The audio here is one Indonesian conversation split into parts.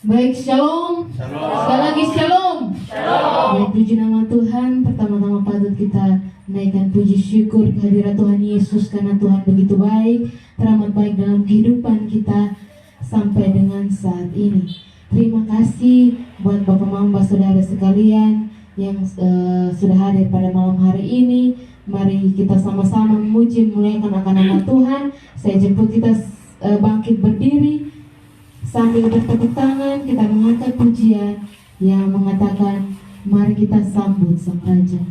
Baik, shalom. Sekali lagi shalom. Ya, puji nama Tuhan. Pertama-tama patut kita naikkan puji syukur kehadirat Tuhan Yesus, karena Tuhan begitu baik, teramat baik dalam kehidupan kita sampai dengan saat ini. Terima kasih buat Bapak Mama, saudara sekalian yang sudah hadir pada malam hari ini. Mari kita sama-sama memuji memuliakan akan nama Tuhan. Saya jemput kita bangkit berdiri. Sambil bertepuk tangan, kita mengangkat pujian yang mengatakan, mari kita sambut Sang Raja.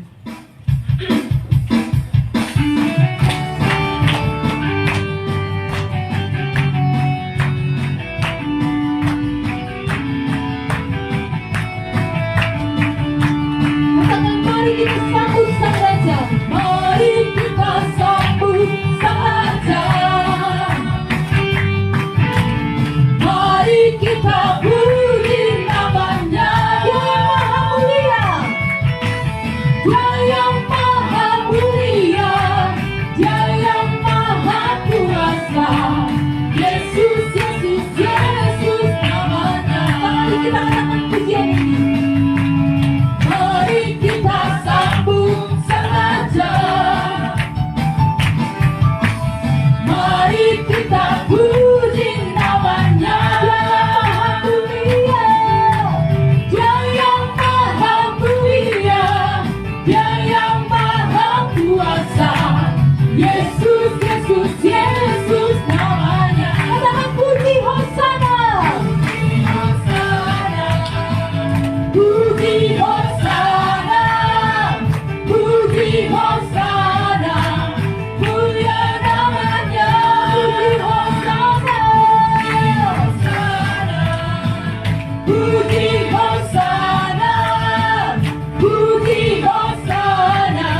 Katakan, mari kita sambut Sang Raja. Mari kita sambut Sang Raja. Mari kita puji namanya. Dia yang maha mulia, Dia yang maha kuasa. Yesus, Yesus, Yesus namanya. Mari kita katakan pujian ini. Mari kita sambut Sang Raja. Mari kita puji namanya. Dia yang maha mulia, Dia yang maha kuasa. Yesus, Yesus, Yesus namanya. Katakan puji Hosana. Puji Hosana, puji Hosana, mulia namanya. Puji Hosana, puji Hosana, puji Hosana,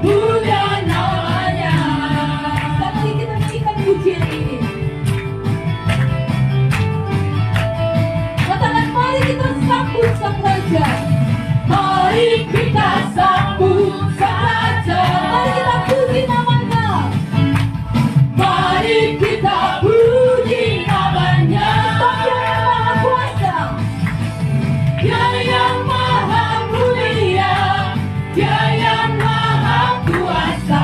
mulia namanya. Sekali kita nyanyikan pujian ini. Katakan, mari kita sambut Sang Raja. Mari kita sambut Sang Raja. Mari kita puji namanya. Mari kita puji namanya. Dia yang maha kuasa, Dia yang maha mulia, Dia yang maha kuasa.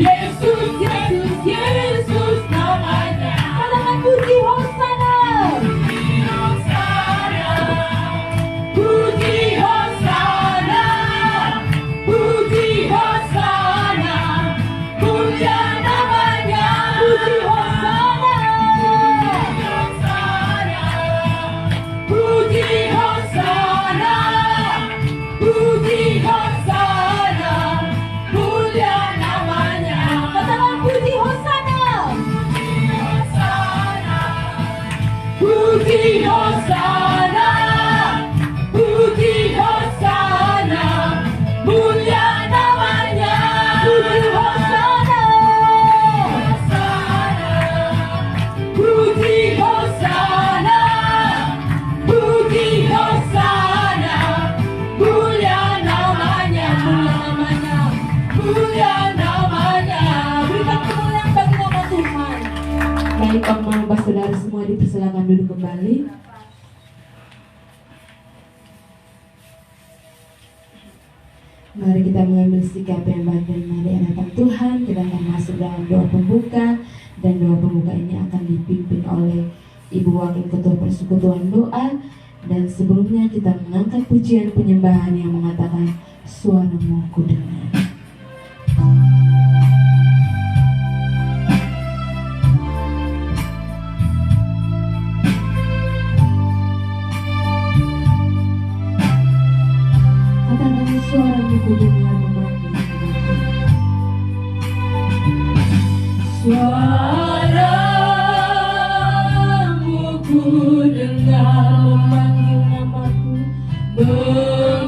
Yesus, Yesus, Yesus namanya. Katakan puji Hosana. Puji Hosana, puji Hosana, mulia namanya. Puji Hosana, puji Hosana, puji Hosana, mulia namanya. Katakan puji Hosana. Puji Hosana, puji Hosana, mulia namanya. Puji Hosana, puji Hosana, puji Hosana, mulia namanya. Mulia namanya, berikan kemuliaan bagi nama Tuhan. Baik, Bapak saudara semua dipersilakan duduk kembali. Mari kita mengambil sikap yang baik dan di hadapan Tuhan. Kita akan masuk dalam doa pembuka, dan doa pembuka ini akan dipimpin oleh Ibu Wakil Ketua Persekutuan Doa. Dan sebelumnya kita mengangkat pujian penyembahan yang mengatakan, suaramu ku dengar. Katakan, suaramu ku dengar memanggil aku. Suaramu ku dengar memanggil namaku, memanggil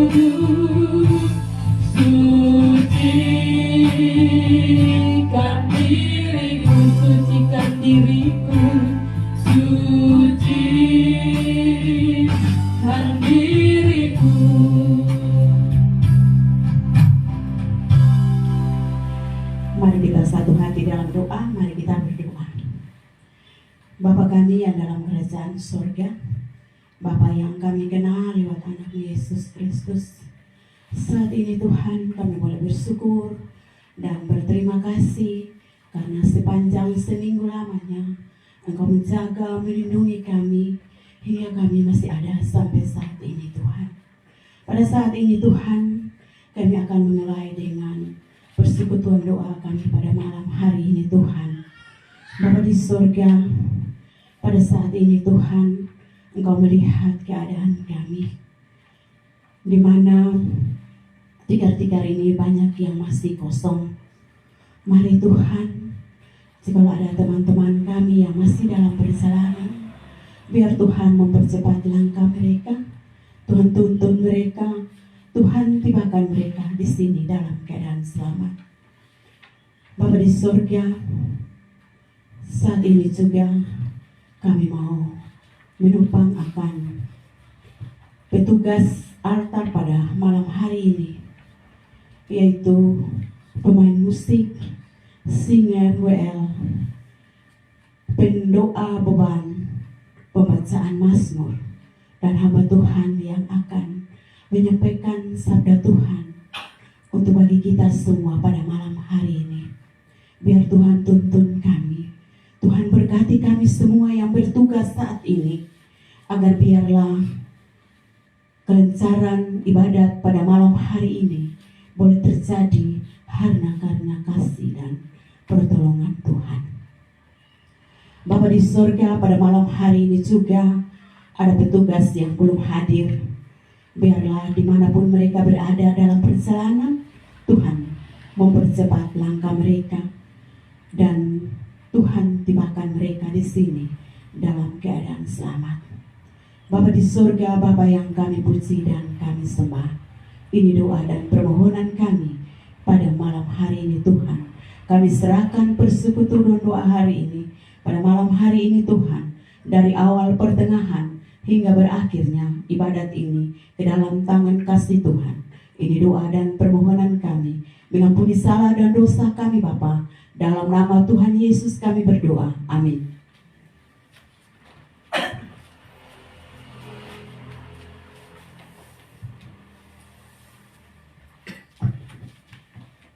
Sucikan diriku, sucikan diriku, sucikan diriku. Mari kita satu hati dalam doa, mari kita berdoa. Bapa kami yang dalam kerajaan surga, Bapa yang kami kenal lewat anak Yesus Kristus, saat ini Tuhan kami boleh bersyukur dan berterima kasih karena sepanjang seminggu lamanya Engkau menjaga, melindungi kami hingga kami masih ada sampai saat ini Tuhan. Pada saat ini Tuhan, kami akan memulai dengan persekutuan doa kami pada malam hari ini Tuhan. Bapa di surga, pada saat ini Tuhan, Engkau melihat keadaan kami, di mana tikar-tikar ini banyak yang masih kosong. Mari Tuhan, jika ada teman-teman kami yang masih dalam perjalanan, biar Tuhan mempercepat langkah mereka, Tuhan tuntun mereka, Tuhan tibakan mereka di sini dalam keadaan selamat. Bapa di surga, saat ini juga kami mau menumpang akan petugas altar pada malam hari ini, yaitu pemain musik, singer WL, pendoa beban, pembacaan mazmur, dan hamba Tuhan yang akan menyampaikan sabda Tuhan untuk bagi kita semua pada malam hari ini. Biar Tuhan tuntun kami, Tuhan berkati kami semua yang bertugas saat ini, agar biarlah kelancaran ibadat pada malam hari ini boleh terjadi karena kasih dan pertolongan Tuhan. Bapa di surga, pada malam hari ini juga ada petugas yang belum hadir. Biarlah dimanapun mereka berada dalam perjalanan, Tuhan mempercepat langkah mereka dan Tuhan tibakan mereka di sini dalam keadaan selamat. Bapa di surga, Bapa yang kami puji dan kami sembah, ini doa dan permohonan kami pada malam hari ini Tuhan. Kami serahkan persekutuan doa hari ini pada malam hari ini Tuhan, dari awal pertengahan hingga berakhirnya ibadat ini ke dalam tangan kasih Tuhan. Ini doa dan permohonan kami, mengampuni salah dan dosa kami Bapa. Dalam nama Tuhan Yesus kami berdoa. Amin.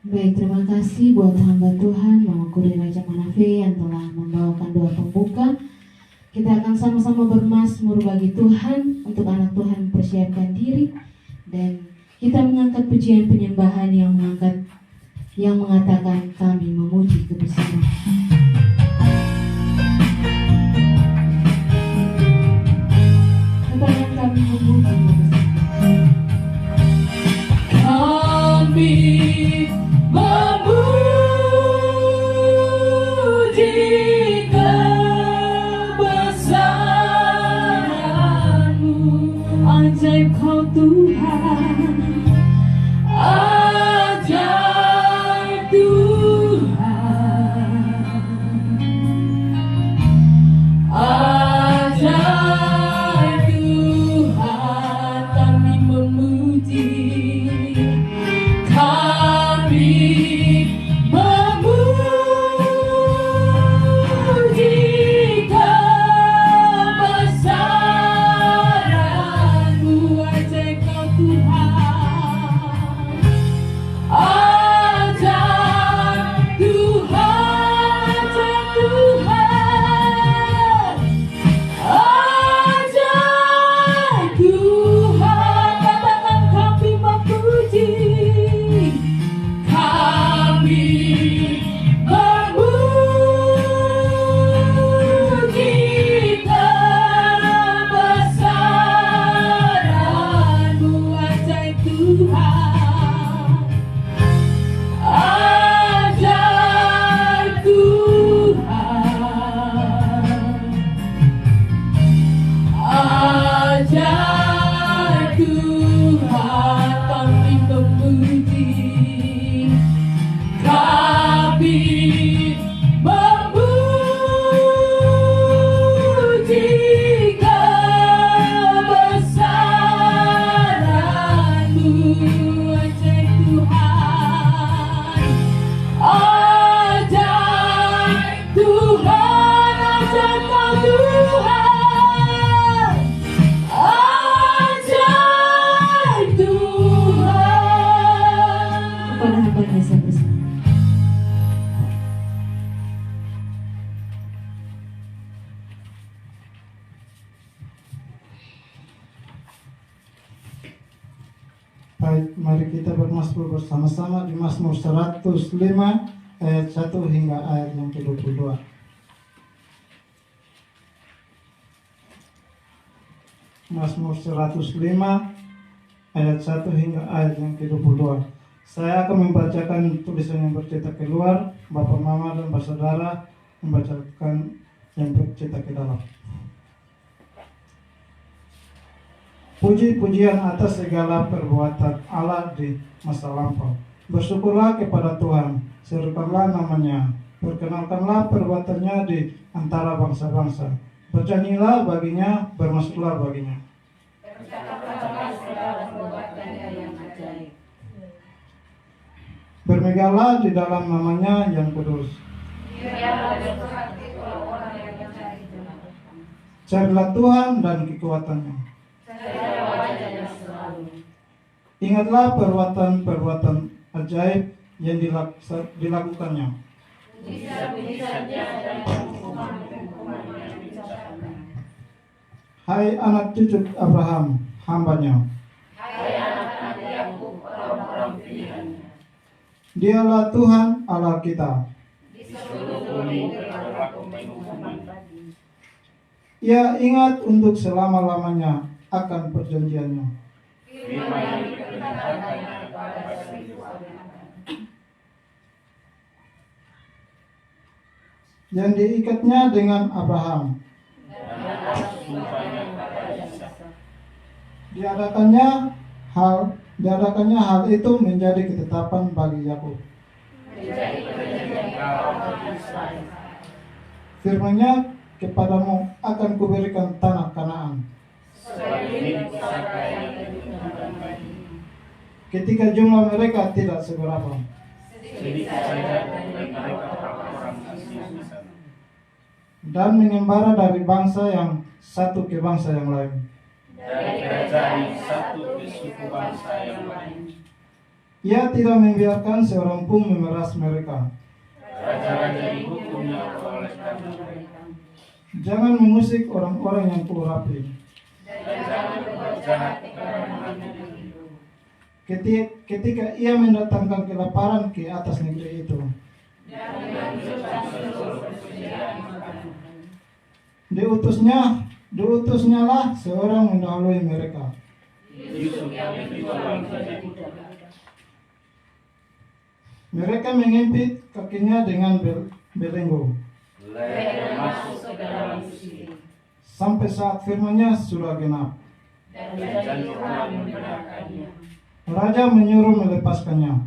Baik, terima kasih buat hamba Tuhan Mama Kuri Raja Manafe yang telah membawakan doa pembuka. Kita akan sama-sama bermazmur bagi Tuhan, untuk anak Tuhan persiapkan diri, dan kita mengangkat pujian penyembahan yang mengatakan kami memuji kebesaran. Katakan kami memuji kebesaran. Kami memuji kebesaran-Mu, ajaib Kau Tuhan, ajaib Tuhan, ajaib Tuhan. Kami memuji, kami memuji kebesaran-Mu, ajaib Kau Tuhan, ajaib Tuhan, ajaib Tuhan, ajaib Tuhan. Katakan kami memuji, ajaib Tuhan, ajaib Tuhan, ajaib kau Tuhan, ajaib Tuhan. Kepada hamba-Nya saya berserah. Baik, mari kita bermazmur bersama-sama di Mazmur 105 ayat 1 hingga ayat yang ke-22. Mazmur 105 ayat 1 hingga ayat yang ke-22. Saya akan membacakan tulisan yang bercetak keluar, Bapak Mama dan Saudara membacakan yang bercetak ke dalam. Puji-pujian atas segala perbuatan Allah di masa lampau. Bersyukurlah kepada Tuhan, serukanlah namanya, perkenalkanlah perbuatannya di antara bangsa-bangsa. Bernyanyilah baginya, bermasuklah baginya. Bermegalah di dalam namanya yang kudus. Carilah Tuhan dan kekuatannya. Ingatlah perbuatan-perbuatan ajaib yang dilakukannya. Hai anak cucu Abraham, hambanya. Dialah Tuhan Allah kita. Ia ingat untuk selama-lamanya akan perjanjiannya. Yang diikatnya dengan Abraham. Diadakannya hal itu menjadi ketetapan bagi Yakub. Firman-Nya, kepadamu akan kuberikan tanah Kanaan. Ketika jumlah mereka tidak seberapa. Dan mengembara dari bangsa yang satu ke bangsa yang lain. Ia tidak membiarkan seorang pun memeras mereka. Jangan mengusik orang-orang yang kuurapi. Ketika ia mendatangkan kelaparan ke atas negeri itu. Diutusnya lah seorang mendahului mereka. Mereka menghimpit kakinya dengan belenggu. Sampai saat firman-Nya sudah genap. Raja menyuruh melepaskannya.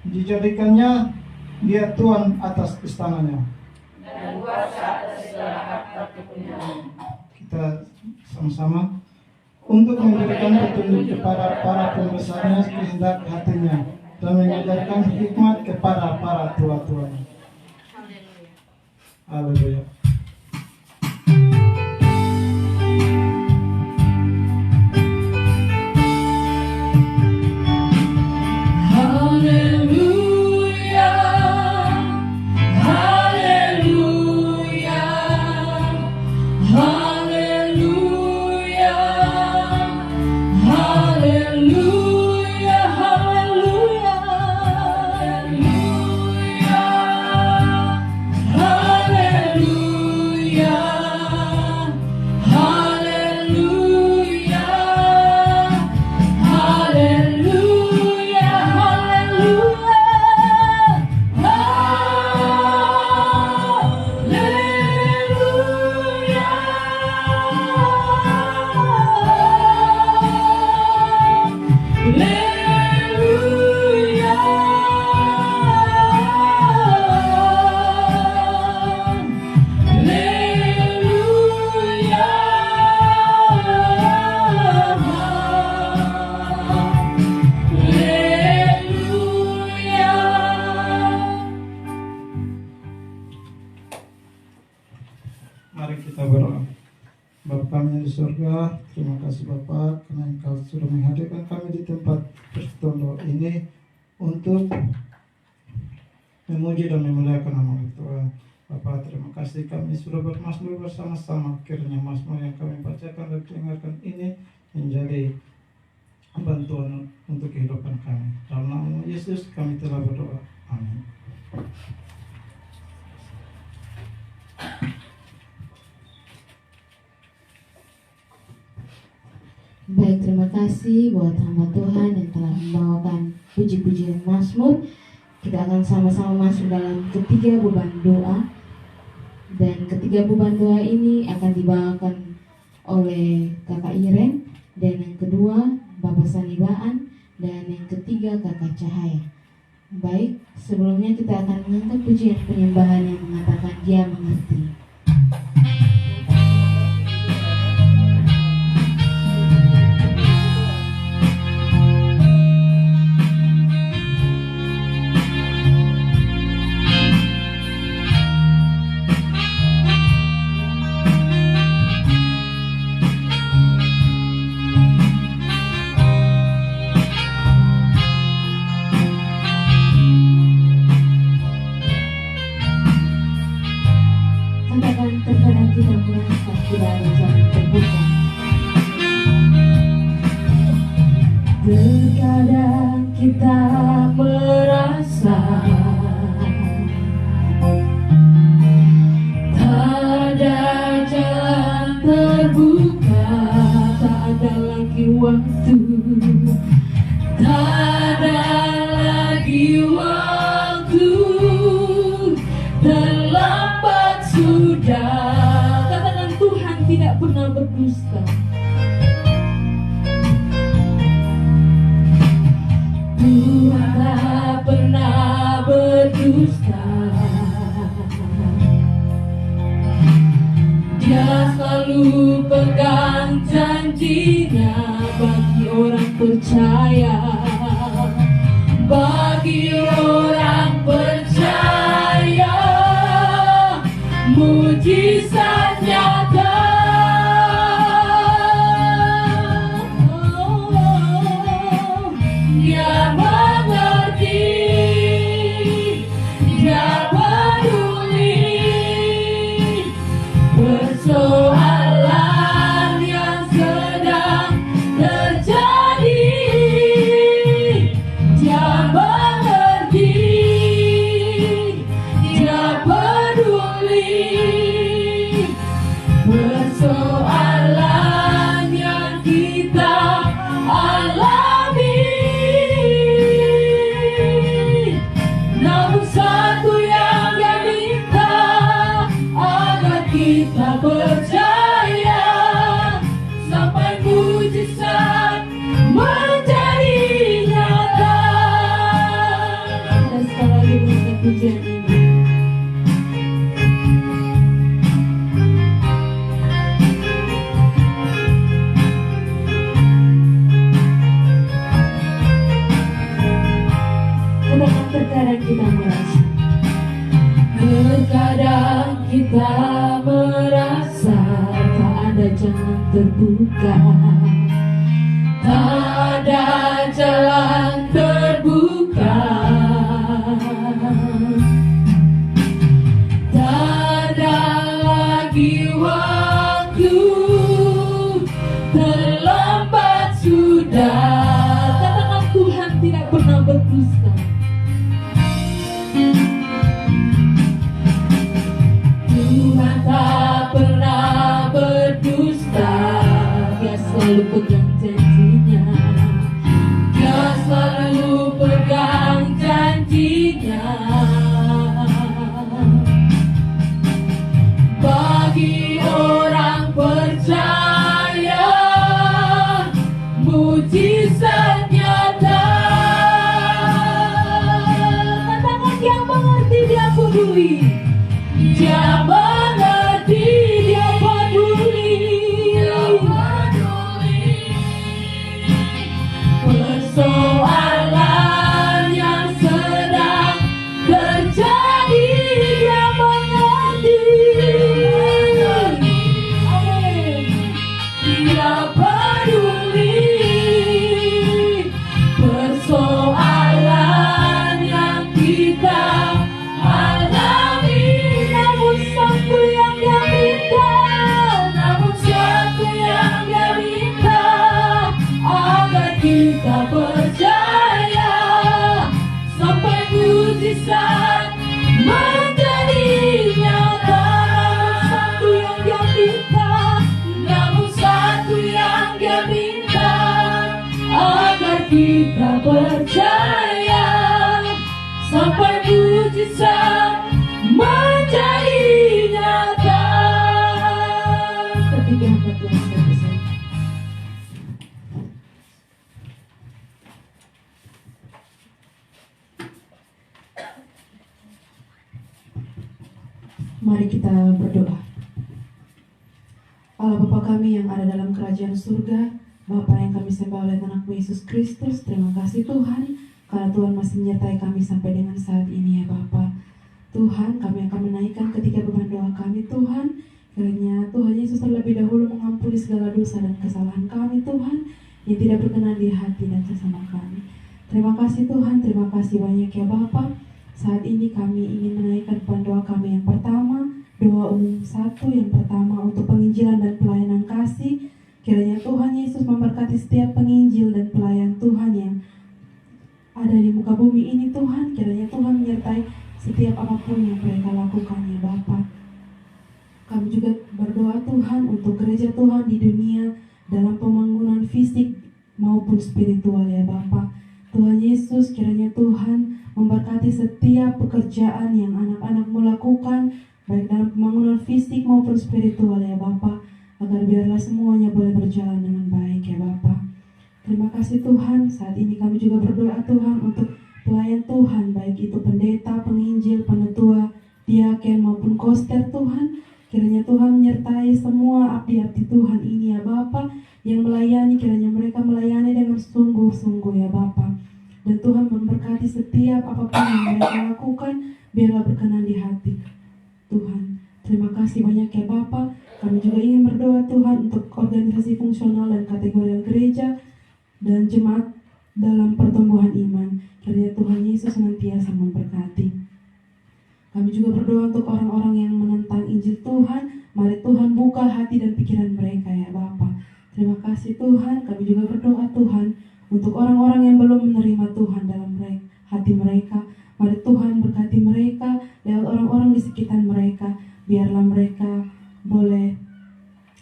Dijadikannya dia tuan atas istananya. Kita sama-sama untuk memberikan petunjuk kepada para pembesarnya kehendak hatinya dan mengajarkan hikmat kepada para tua-tuanya. Haleluya. Hallelujah. Terima kasih Bapak karena Engkau sudah menghadirkan kami di tempat persekutuan doa ini untuk memuji dan memuliakan nama Tuhan. Bapak, terima kasih kami sudah bermazmur bersama-sama. Kiranya mazmur yang kami bacakan dan dengarkan ini menjadi bantuan untuk kehidupan kami. Dalam nama Yesus kami telah berdoa. Amin. Baik, terima kasih buat hamba Tuhan yang telah membawakan puji-pujian mazmur. Kita akan sama-sama masuk dalam ketiga beban doa. Dan ketiga beban doa ini akan dibawakan oleh Kakak Iren. Dan yang kedua Bapak Sanibaan. Dan yang ketiga Kakak Cahaya. Baik, sebelumnya kita akan mengangkat pujian penyembahan yang mengatakan Dia mengerti. Terkadang kita merasa tidak ada jalan terbuka. Terkadang kita merasa tak ada jalan terbuka, tak ada lagi waktu, tak ada lagi waktu, terlambat sudah. Katakan Tuhan tidak pernah berdusta. Tuhan tak pernah berdusta. Dia selalu pegang janjinya bagi orang percaya. Bagi orang percaya, mujizat nyata. Dia mengerti, Dia peduli persoalan yang sedang terjadi. Dia mengerti, Dia peduli persoalan yang kita alami. Namun satu yang Dia minta, agar kita percaya sampai mujizat menjadi nyata. Dan sekali lagi mengucap pujian ini. Terkadang kita merasa, terkadang kita merasa tak ada jalan terbuka, tak ada jalan terbuka, tak ada lagi waktu, terlambat sudah. Katakan Tuhan tidak pernah berdusta. Tuhan tak pernah berdusta. Dia selalu pegang janjinya. Dia selalu pegang janjinya. Bagi orang percaya, mujizat nyata. Katakan Dia mengerti, Dia peduli. Dia mengerti, Dia peduli kita percaya sampai mujizat menjadi nyata. Ketiga hamba Tuhan selesai. Mari kita berdoa. Allah Bapa kami yang ada dalam kerajaan surga, Bapa yang kami sembah oleh anak-Mu Yesus Kristus, terima kasih Tuhan, karena Tuhan masih menyertai kami sampai dengan saat ini ya Bapa. Tuhan, kami akan menaikkan ketika beban doa kami Tuhan, kiranya Tuhan Yesus terlebih dahulu mengampuni segala dosa dan kesalahan kami Tuhan, yang tidak berkenan di hati dan sesama kami. Terima kasih Tuhan, terima kasih banyak ya Bapa. Saat ini kami ingin menaikkan beban doa kami yang pertama, doa umum satu yang pertama untuk penginjilan dan pelayanan kasih. Kiranya Tuhan Yesus memberkati setiap penginjil dan pelayan Tuhan yang ada di muka bumi ini Tuhan. Kiranya Tuhan menyertai setiap apapun yang mereka lakukan ya Bapa. Kami juga berdoa Tuhan untuk gereja Tuhan di dunia dalam pembangunan fisik maupun spiritual ya Bapa. Tuhan Yesus, kiranya Tuhan memberkati setiap pekerjaan yang anak-anak-Mu lakukan, baik dalam pembangunan fisik maupun spiritual ya Bapa, agar biarlah semuanya boleh berjalan dengan baik ya Bapa. Terima kasih Tuhan, saat ini kami juga berdoa Tuhan untuk pelayan Tuhan, baik itu pendeta, penginjil, penetua, diaken maupun koster Tuhan. Kiranya Tuhan menyertai semua abdi-abdi Tuhan ini ya Bapa, yang melayani, kiranya mereka melayani dengan sungguh-sungguh ya Bapa. Dan Tuhan memberkati setiap apapun yang mereka lakukan, biarlah berkenan di hati Tuhan. Terima kasih banyak ya Bapa. Kami juga ingin berdoa Tuhan untuk organisasi fungsional dan kategorial gereja dan jemaat dalam pertumbuhan iman. Kiranya Tuhan Yesus senantiasa memberkati. Kami juga berdoa untuk orang-orang yang menentang Injil Tuhan. Mari Tuhan buka hati dan pikiran mereka ya Bapa. Terima kasih Tuhan. Kami juga berdoa Tuhan untuk orang-orang yang belum menerima Tuhan dalam hati mereka. Mari Tuhan berkati mereka lewat orang-orang di sekitar mereka. Biarlah mereka boleh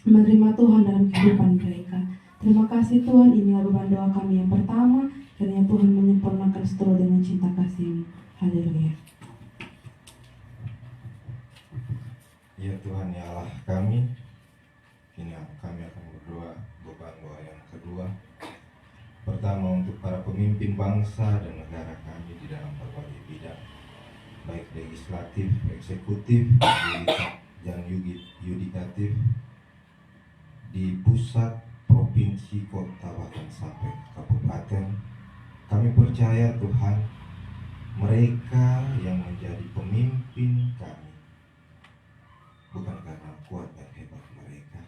menerima Tuhan dalam kehidupan mereka. Terima kasih Tuhan, inilah beban doa kami yang pertama. Kiranya Tuhan menyempurnakan seluruh dengan cinta kasih-Mu. Haleluya. Ya Tuhan, ya Allah kami, kini kami akan berdoa beban doa yang kedua. Pertama untuk para pemimpin bangsa dan negara kami di dalam berbagai bidang, baik legislatif, eksekutif, dan yudikatif, di pusat, provinsi, kota, bahkan sampai kabupaten. Kami percaya Tuhan, mereka yang menjadi pemimpin kami bukan karena kuat dan hebat mereka,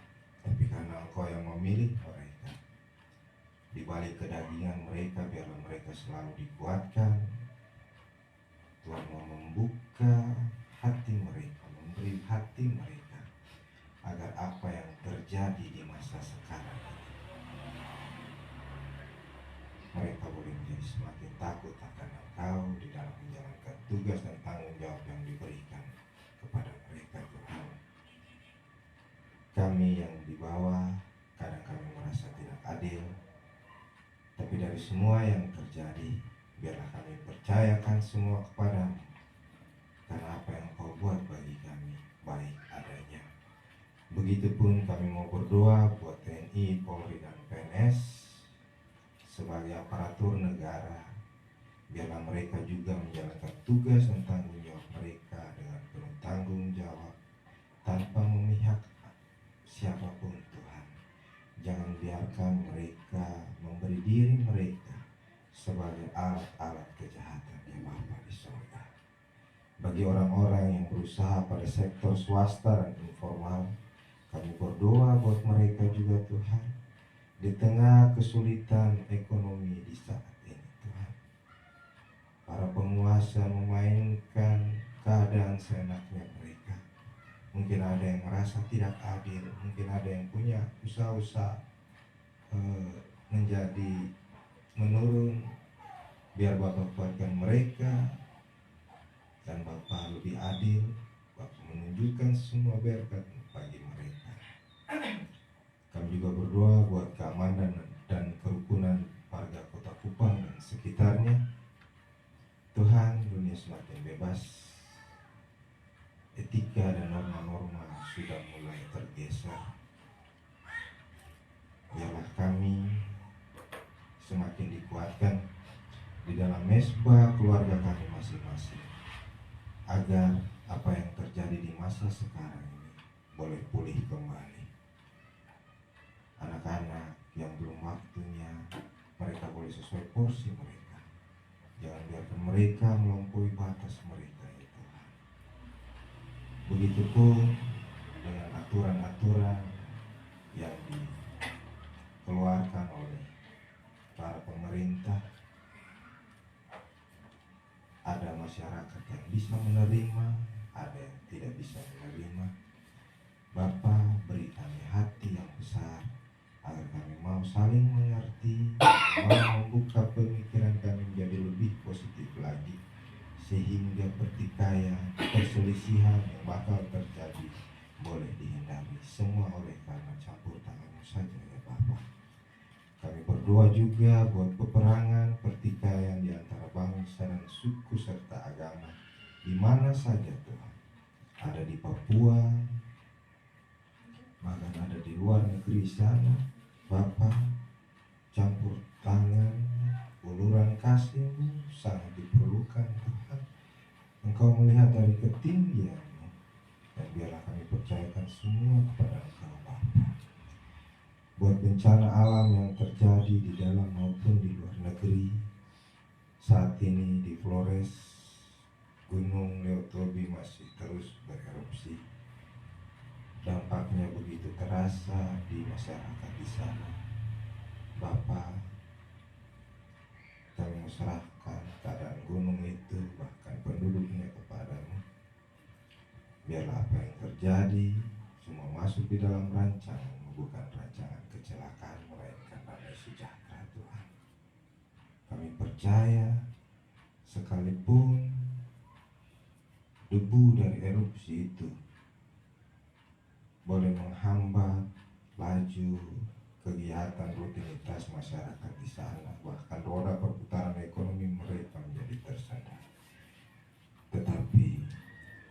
tapi karena Engkau yang memilih mereka. Di balik kedagingan mereka, biarlah mereka selalu dikuatkan. Tuhan mau membuka hati mereka, memberi hati mereka, agar apa yang terjadi di masa sekarang ini, mereka boleh menjadi semakin takut akan Engkau di dalam menjalankan tugas dan tanggung jawab yang diberikan kepada mereka Tuhan. Kami yang di bawah, kadang kami merasa tidak adil, tapi dari semua yang terjadi, biarlah kami percayakan semua kepadamu, karena apa yang Kau buat bagi kami baik adanya. Begitupun kami mau berdoa buat TNI, Polri, dan PNS sebagai aparatur negara. Biarlah mereka juga menjalankan tugas dan tanggung jawab mereka dengan penuh tanggung jawab, tanpa memihak siapapun Tuhan. Jangan biarkan mereka memberi diri mereka sebagai alat-alat kejahatan ya Bapa di surga. Bagi orang-orang yang berusaha pada sektor swasta dan informal, kami berdoa buat mereka juga Tuhan. Di tengah kesulitan ekonomi di saat ini Tuhan, para penguasa memainkan keadaan seenaknya mereka. Mungkin ada yang merasa tidak adil, mungkin ada yang punya usaha-usaha menjadi menurun. Biar Bapak kuatkan mereka, dan Bapak lebih adil, Bapak menunjukkan semua berkat bagi mereka. Kami juga berdoa buat keamanan dan kerukunan warga Kota Kupang. jika ada norma-norma sudah mulai tergeser, biarlah kami semakin dikuatkan di dalam mesbah keluarga kami masing-masing, agar apa yang terjadi di masa sekarang ini boleh pulih kembali. Anak-anak yang belum waktunya, mereka boleh sesuai porsi mereka. Jangan biarkan mereka melampaui batas mereka, ya Tuhan. Begitupun dengan aturan-aturan yang dikeluarkan oleh para pemerintah. Ada masyarakat yang bisa menerima, ada yang tidak bisa menerima. Bapa, beri kami hati yang besar agar kami mau saling mengerti, mau membuka pemikiran kami menjadi lebih positif lagi, sehingga pertikaian, perselisihan yang bakal terjadi boleh dihindari semua oleh karena campur tangan-Mu saja, ya Bapa. Kami berdoa juga buat peperangan, pertikaian di antara bangsa dan suku serta agama di mana saja Tuhan. Ada di Papua, bahkan ada di luar negeri sana. Bapa, campur tangan, uluran kasih-Mu sangat diperlukan Tuhan. Engkau melihat dari ketinggian-Mu, dan biarlah kami percayakan semua kepada Engkau Bapa. Buat bencana alam yang terjadi di dalam maupun di luar negeri, saat ini di Flores, Gunung Leotobi masih terus bererupsi. Dampaknya begitu terasa di masyarakat di sana. Bapa, kami serahkan keadaan gunung itu, bahkan penduduknya kepada-Mu. Biarlah apa yang terjadi semua masuk di dalam rancangan, bukan rancangan kecelakaan, melainkan damai sejahtera Tuhan. Kami percaya sekalipun debu dari erupsi itu boleh menghambat laju kegiatan rutinitas masyarakat di sana, bahkan roda perputaran ekonomi mereka menjadi tersendat. Tetapi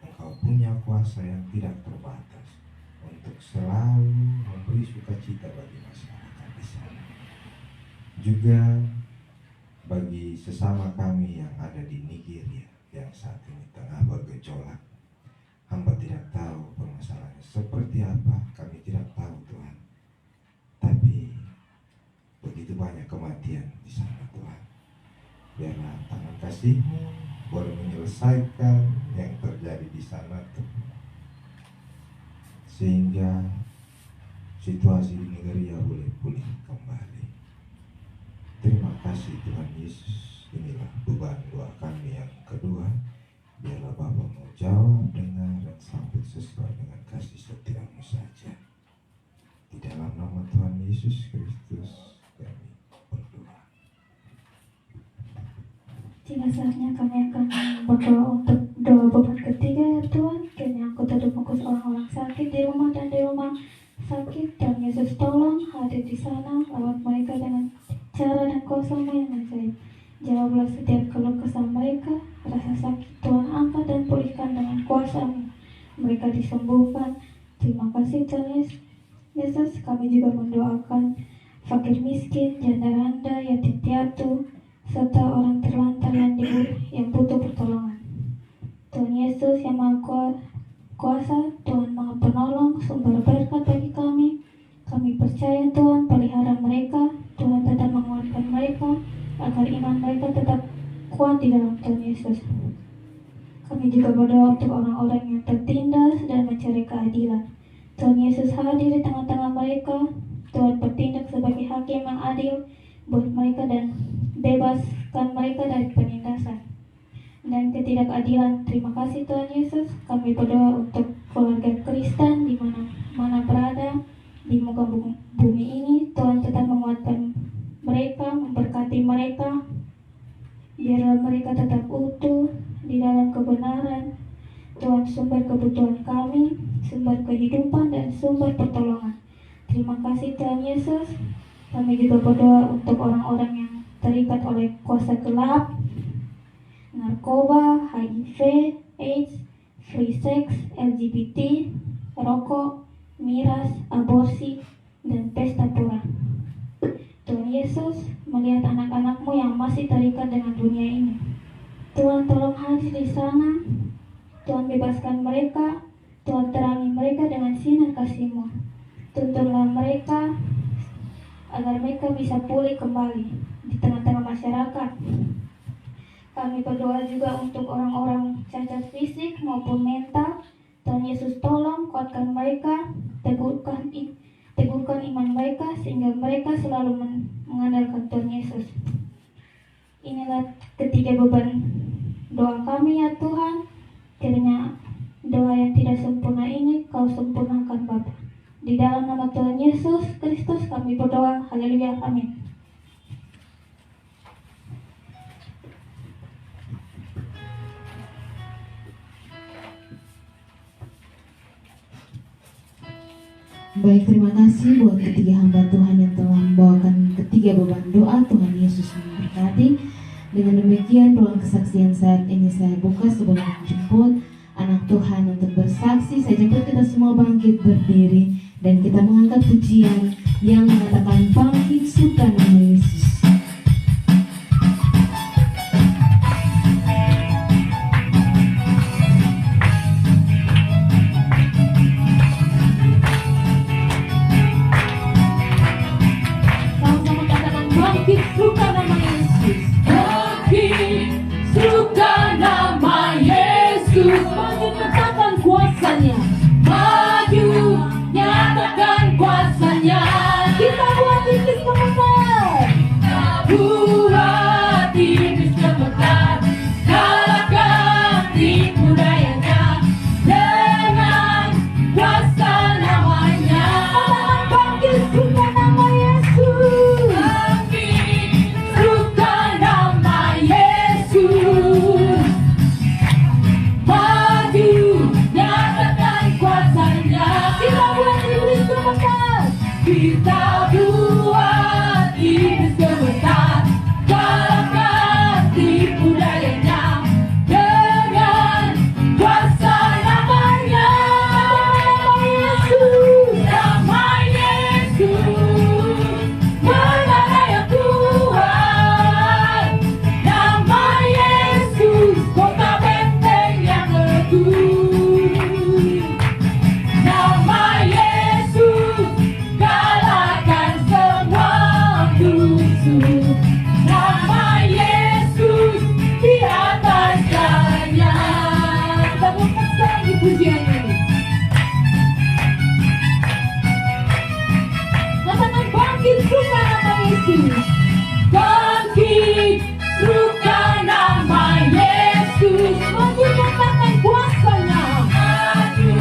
Engkau punya kuasa yang tidak terbatas untuk selalu memberi sukacita bagi masyarakat di sana. Juga bagi sesama kami yang ada di Nigeria yang saat ini tengah bergejolak. Hamba tidak tahu permasalahannya seperti apa, kami tidak tahu Tuhan. Tapi begitu banyak kematian di sana Tuhan. Biarlah tangan kasih-Mu boleh menyelesaikan yang terjadi di sana Tuhan, sehingga situasi di Nigeria boleh pulih kembali. Terima kasih Tuhan Yesus. Inilah beban doa kami yang kedua. Biarlah Bapa mau jawab, dengar, dan sambut sesuai dengan kasih setia-Mu saja. Di dalam nama Tuhan Yesus Kristus kami berdoa. Tiba saatnya kami akan berdoa untuk doa beban ketiga, ya Tuhan. Kini aku tutup fokus orang-orang sakit di rumah dan di rumah sakit. Dan Yesus tolong hadir di sana, lawat mereka dengan cara dan kuasa-Mu yang ajaib. Jawablah setiap keluh kesah mereka, rasa sakit Tuhan angkat dan pulihkan dengan kuasa-Mu. Mereka disembuhkan. Terima kasih Tuhan Yesus. Kami juga mendoakan fakir miskin, janda randa, yatim piatu, serta orang terlantar yang butuh pertolongan. Tuhan Yesus yang Maha Kuasa, Tuhan Maha Penolong, sumber berkat bagi kami. Kami percaya Tuhan pelihara mereka, Tuhan tetap menguatkan mereka, agar iman mereka tetap kuat di dalam Tuhan Yesus. Kami juga berdoa untuk orang-orang yang tertindas dan mencari keadilan. Tuhan Yesus hadir di tengah-tengah mereka. Tuhan bertindak sebagai hakim yang adil buat mereka dan bebaskan mereka dari penindasan dan ketidakadilan. Terima kasih Tuhan Yesus. Kami berdoa untuk keluarga Kristen di mana berada di muka bumi ini. Tuhan tetap menguatkan mereka, memberkati mereka. Biarlah mereka tetap utuh di dalam kebenaran. Tuhan sumber kebutuhan kami, sumber kehidupan dan sumber pertolongan. Terima kasih Tuhan Yesus. Kami juga berdoa untuk orang-orang yang terikat oleh kuasa gelap, narkoba, HIV, AIDS, free sex, LGBT, rokok, miras, aborsi, dan pesta pora. Tuhan Yesus melihat anak-anak-Mu yang masih terikat dengan dunia ini. Tuhan tolong hadir di sana. Tuhan bebaskan mereka. Tuhan terangi mereka dengan sinar kasih-Mu. Tuntunlah mereka agar mereka bisa pulih kembali di tengah-tengah masyarakat. Kami berdoa juga untuk orang-orang cacat fisik maupun mental. Tuhan Yesus tolong kuatkan mereka, teguhkan iman mereka sehingga mereka selalu mengandalkan Tuhan Yesus. Inilah ketiga beban doa kami ya Tuhan. Kiranya doa yang tidak sempurna ini Kau sempurnakan Bapa. Di dalam nama Tuhan Yesus Kristus kami berdoa. Haleluya. Amin. Baik, terima kasih buat ketiga hamba Tuhan yang telah membawakan ketiga beban doa. Tuhan Yesus memberkati. Dengan demikian, ruang kesaksian saat ini saya buka sebelum menjemput anak Tuhan untuk bersaksi. Saya jemput kita semua bangkit berdiri dan kita mengangkat pujian yang mengatakan bangkit suka nama Yesus. Kita buat iblis gemetar, kalahkan tipu dayanya dengan kuasa namanya. Nama Yesus, menara yang kuat. Nama Yesus, kota benteng yang teguh. Nama Yesus, kalahkan semua musuh. Nama Yesus di atas segalanya. Kita bukan lagi pujian ini. Katakan bangkit suka nama Yesus. Bangkit suka nama Yesus. Maju nyatakan kuasanya. Maju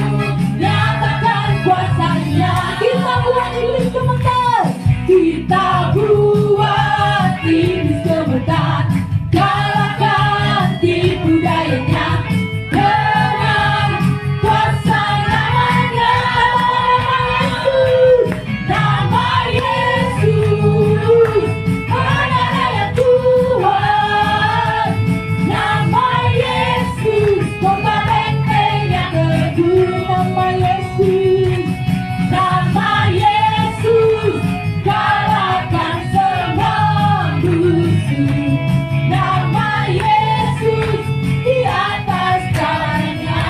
nyatakan kuasanya. Kita buat iblis gemetar. Kita buat iblis gemetar. Kalahkan tipu dayanya dengan kuasa namanya. Nama Yesus, menara yang kuat. Nama Yesus, kota benteng yang teguh. Nama Yesus, nama Yesus, kalahkan semua musuh. Nama Yesus di atas segalanya.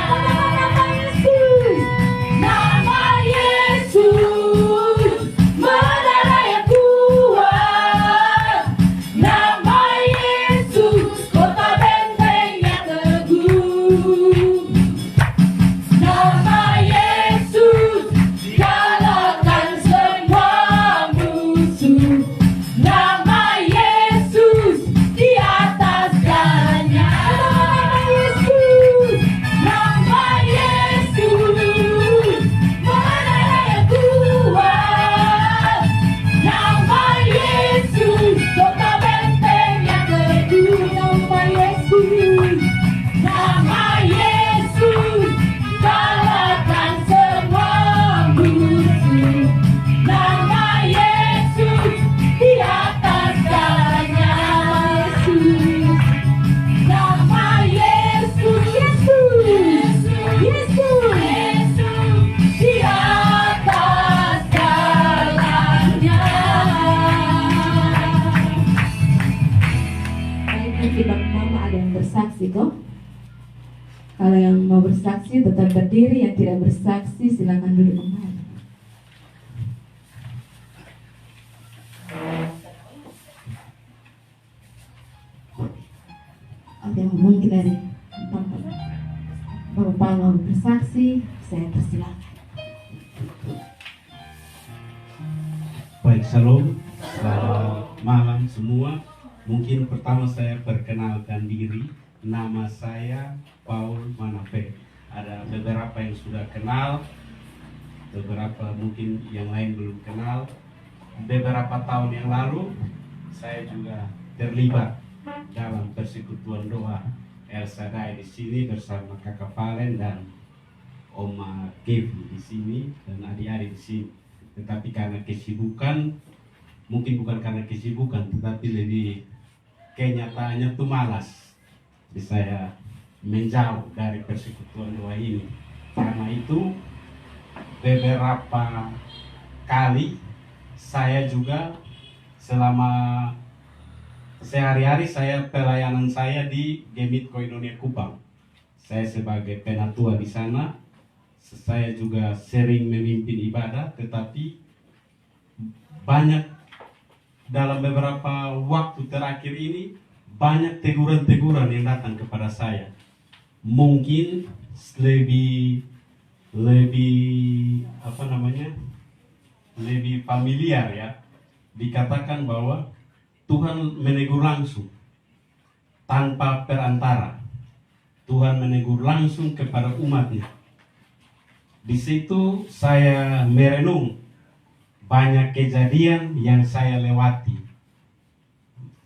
Nama Yesus, nama Yesus, menara yang kuat. Nama Yesus, kota benteng yang teguh. Nama Yesus, kalahkan semua musuh. Nama Yesus di atas segalanya. Nama Yesus, nama Yesus, menara yang kuat. Nama Yesus, kota benteng yang teguh. Nama Yesus, nama Yesus, kalahkan semua musuh. Nama Yesus di atas bersaksi, Bang Mama ada yang bersaksi kok. Kalau yang mau bersaksi tetap berdiri, yang tidak bersaksi silakan duduk kembali. Oke, mungkin dari Bapak mau bersaksi, saya persilakan. Baik, shalom, selamat malam semua. Mungkin pertama saya perkenalkan diri, nama saya Paul Manape. Ada beberapa yang sudah kenal, beberapa mungkin yang lain belum kenal. Beberapa tahun yang lalu saya juga terlibat dalam persekutuan doa El Shaddai di sini bersama Kakak Valen dan Oma Kevi di sini dan adik-adik di sini. Tetapi karena kesibukan, mungkin bukan karena kesibukan, tetapi lebih kenyataannya tuh malas. Jadi saya menjauh dari persekutuan doa ini. Karena itu beberapa kali saya juga selama sehari-hari saya pelayanan saya di Gemit Koinonia Kupang. Saya sebagai penatua di sana. Saya juga sering memimpin ibadah, tetapi banyak dalam beberapa waktu terakhir ini banyak teguran-teguran yang datang kepada saya. Mungkin lebih lebih familiar ya. Dikatakan bahwa Tuhan menegur langsung tanpa perantara. Tuhan menegur langsung kepada umatnya. Di situ saya merenung banyak kejadian yang saya lewati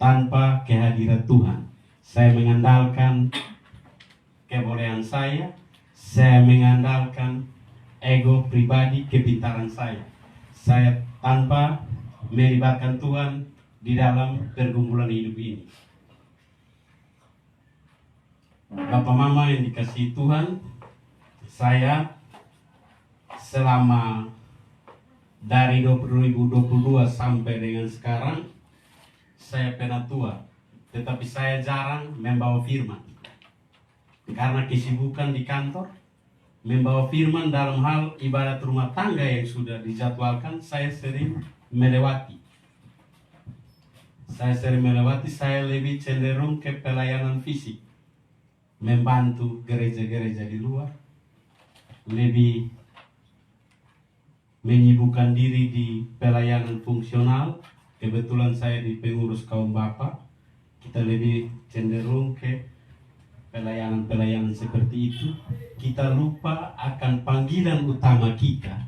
tanpa kehadiran Tuhan. Saya mengandalkan kebolehan saya mengandalkan ego pribadi, kepintaran saya. Saya tanpa melibatkan Tuhan di dalam pergumulan hidup ini. Bapak Mama yang dikasihi Tuhan, saya selama dari 2022 sampai dengan sekarang saya penatua, tetapi saya jarang membawa firman karena kesibukan di kantor. Membawa firman dalam hal ibadat rumah tangga yang sudah dijadwalkan, saya sering melewati. Saya lebih cenderung ke pelayanan fisik, membantu gereja-gereja di luar, lebih menyibukkan diri di pelayanan fungsional. Kebetulan saya di pengurus kaum bapak, kita lebih cenderung ke pelayanan-pelayanan seperti itu. Kita lupa akan panggilan utama kita,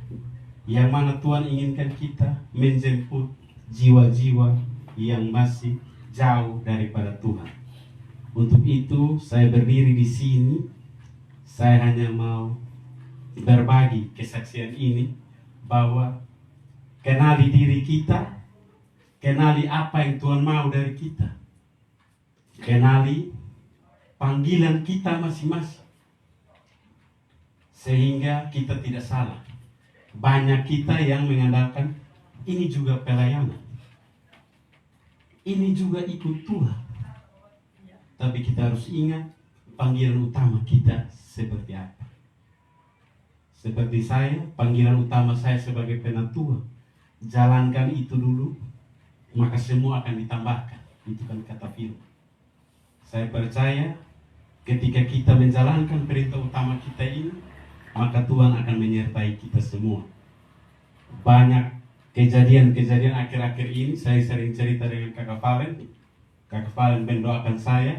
yang mana Tuhan inginkan kita menjemput jiwa-jiwa yang masih jauh daripada Tuhan. Untuk itu saya berdiri di sini. Saya hanya mau berbagi kesaksian ini, bahwa kenali diri kita, kenali apa yang Tuhan mau dari kita, kenali panggilan kita masing-masing, sehingga kita tidak salah. Banyak kita yang mengandalkan ini juga pelayanan, ini juga ikut Tuhan, tapi kita harus ingat panggilan utama kita seperti apa. Seperti saya, panggilan utama saya sebagai penatua, jalankan itu dulu, maka semua akan ditambahkan. Itu kan kata firman. Saya percaya ketika kita menjalankan perintah utama kita ini, maka Tuhan akan menyertai kita semua. Banyak kejadian-kejadian akhir-akhir ini, saya sering cerita dengan Kakak Valen. Kakak Valen mendoakan saya,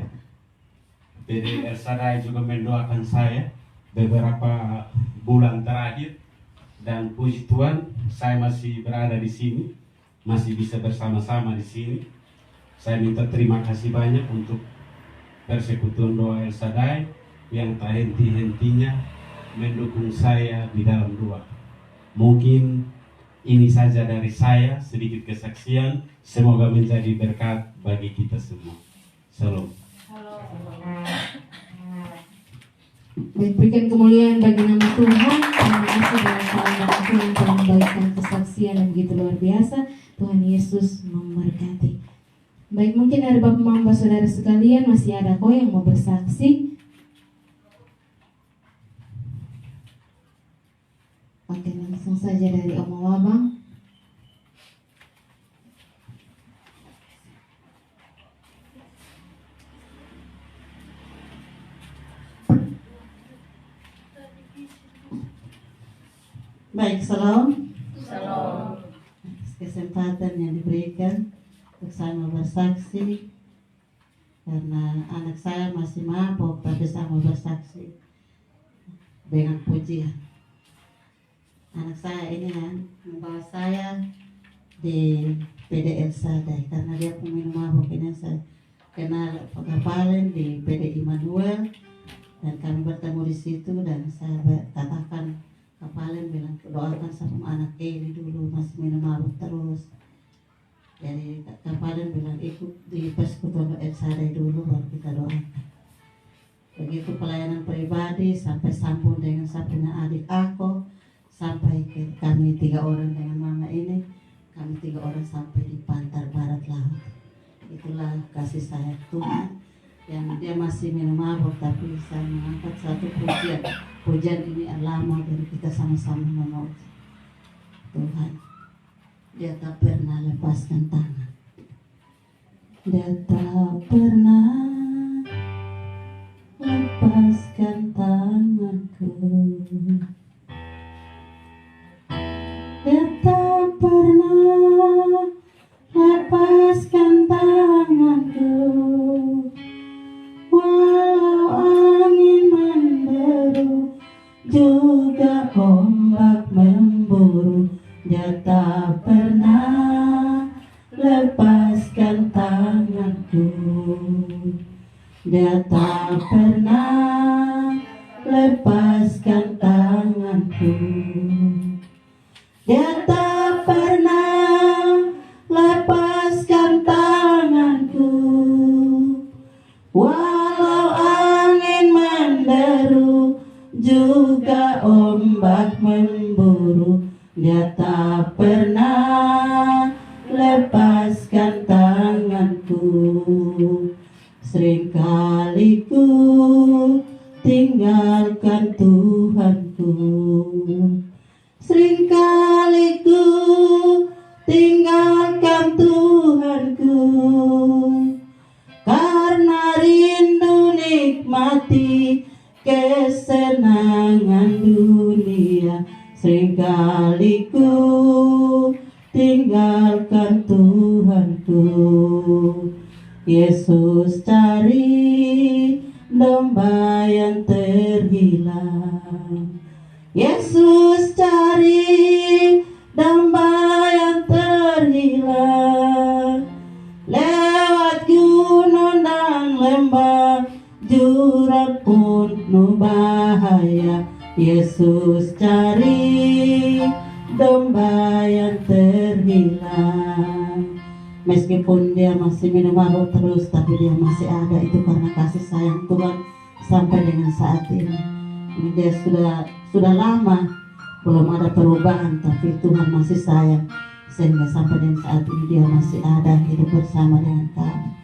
PD El Shaddai juga mendoakan saya beberapa bulan terakhir, dan puji Tuhan saya masih berada di sini, masih bisa bersama-sama di sini. Saya minta terima kasih banyak untuk persekutuan doa El Shaddai yang tak henti-hentinya mendukung saya di dalam doa. Mungkin ini saja dari saya, sedikit kesaksian, semoga menjadi berkat bagi kita semua. Shalom. Baik, berikan kemuliaan bagi nama Tuhan. Terima kasih dalam keadaan Tuhan telah membagikan kesaksian yang begitu luar biasa. Tuhan Yesus memberkati. Baik, mungkin dari Bapak Mamba saudara sekalian masih ada kok yang mau bersaksi. Oke, langsung saja dari Om Wabang. Baik, salam. Kesempatan yang diberikan untuk saya mau bersaksi karena anak saya masih mabuk, tapi saya mau bersaksi dengan pujian. Anak saya ini membawa saya di PDL Sadai karena dia peminum mabuk. Ini saya kenal Kapalen di PD Immanuel dan kami bertemu di situ, dan saya katakan Kapalen bilang doakan sama anak Eli dulu, masih minum mabuk terus. Jadi Kapalen bilang ikut di persekutuan El Sadai dulu baru kita doakan. Begitu pelayanan pribadi sampai sambung dengan saya punya adik aku, sampai ke kami 3 orang dengan mama ini, kami 3 orang sampai di Pantar Barat Laut. Itulah kasih sayang Tuhan yang dia masih minum mabuk, tapi saya mengangkat satu pujian. Pujian ini lama dari kita sama-sama memuji Tuhan. Dia tak pernah lepaskan tangan. Dia tak pernah lepaskan tanganku. Dia tak pernah lepaskan tanganku. Walau angin menderu, juga ombak memburu, dia tak pernah lepaskan tanganku. Dia tak pernah lepaskan tanganku. Dia tak pernah lepaskan tanganku. Walau angin menderu, juga ombak memburu, dia tak pernah lepaskan tanganku. Seringkali ku tinggalkan Tuhanku. Seringkali ku tinggalkan Tuhanku, karena rindu nikmati kesenangan dunia. Seringkali ku tinggalkan Tuhanku. Yesus cari domba yang terhilang. Yesus cari domba yang terhilang. Lewat gunung dan lembah, jurang penuh bahaya, Yesus cari domba yang terhilang. Meskipun dia masih minum mabuk terus, tapi dia masih ada. Itu karena kasih sayang Tuhan sampai dengan saat ini. Dia sudah lama belum ada perubahan, tapi Tuhan masih sayang sehingga sampai dengan saat ini dia masih ada hidup bersama dengan kami.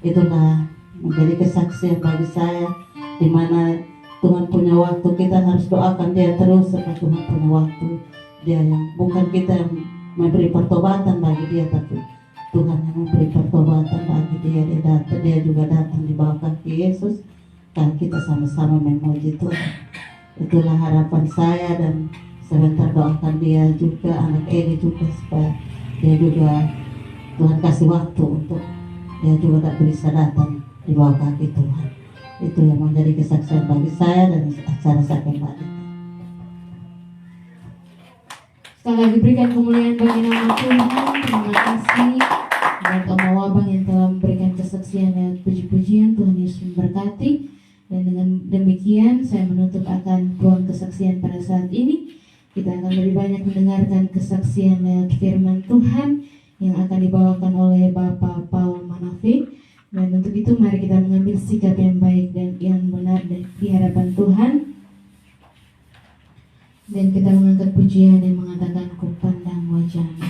Itulah menjadi kesaksian bagi saya, di mana Tuhan punya waktu, kita harus doakan dia terus supaya Tuhan punya waktu. Dia yang bukan kita yang memberi pertobatan bagi dia, tapi Tuhan yang memberi pertobatan bagi dia. Dia juga datang di bawah kaki Yesus, dan kita sama-sama memuji Tuhan. Itulah harapan saya, dan sebentar doakan dia juga, anak Eli juga, supaya dia juga Tuhan kasih waktu untuk dia juga tak bisa datang di bawah kaki Tuhan. Itu yang menjadi kesaksian bagi saya dan acara saya kembali. Sekali lagi berikan kemuliaan bagi nama Tuhan. Terima kasih buat Om Wabang yang telah memberikan kesaksian lewat puji-pujian. Tuhan Yesus memberkati. Dan dengan demikian saya menutup akan ruang kesaksian pada saat ini. Kita akan lebih banyak mendengarkan kesaksian lewat firman Tuhan yang akan dibawakan oleh Bapak Paul Manafe. Dan untuk itu mari kita mengambil sikap yang baik dan yang benar di hadapan Tuhan. Dan kita mengangkat pujian yang mengatakan ku pandang wajahmu.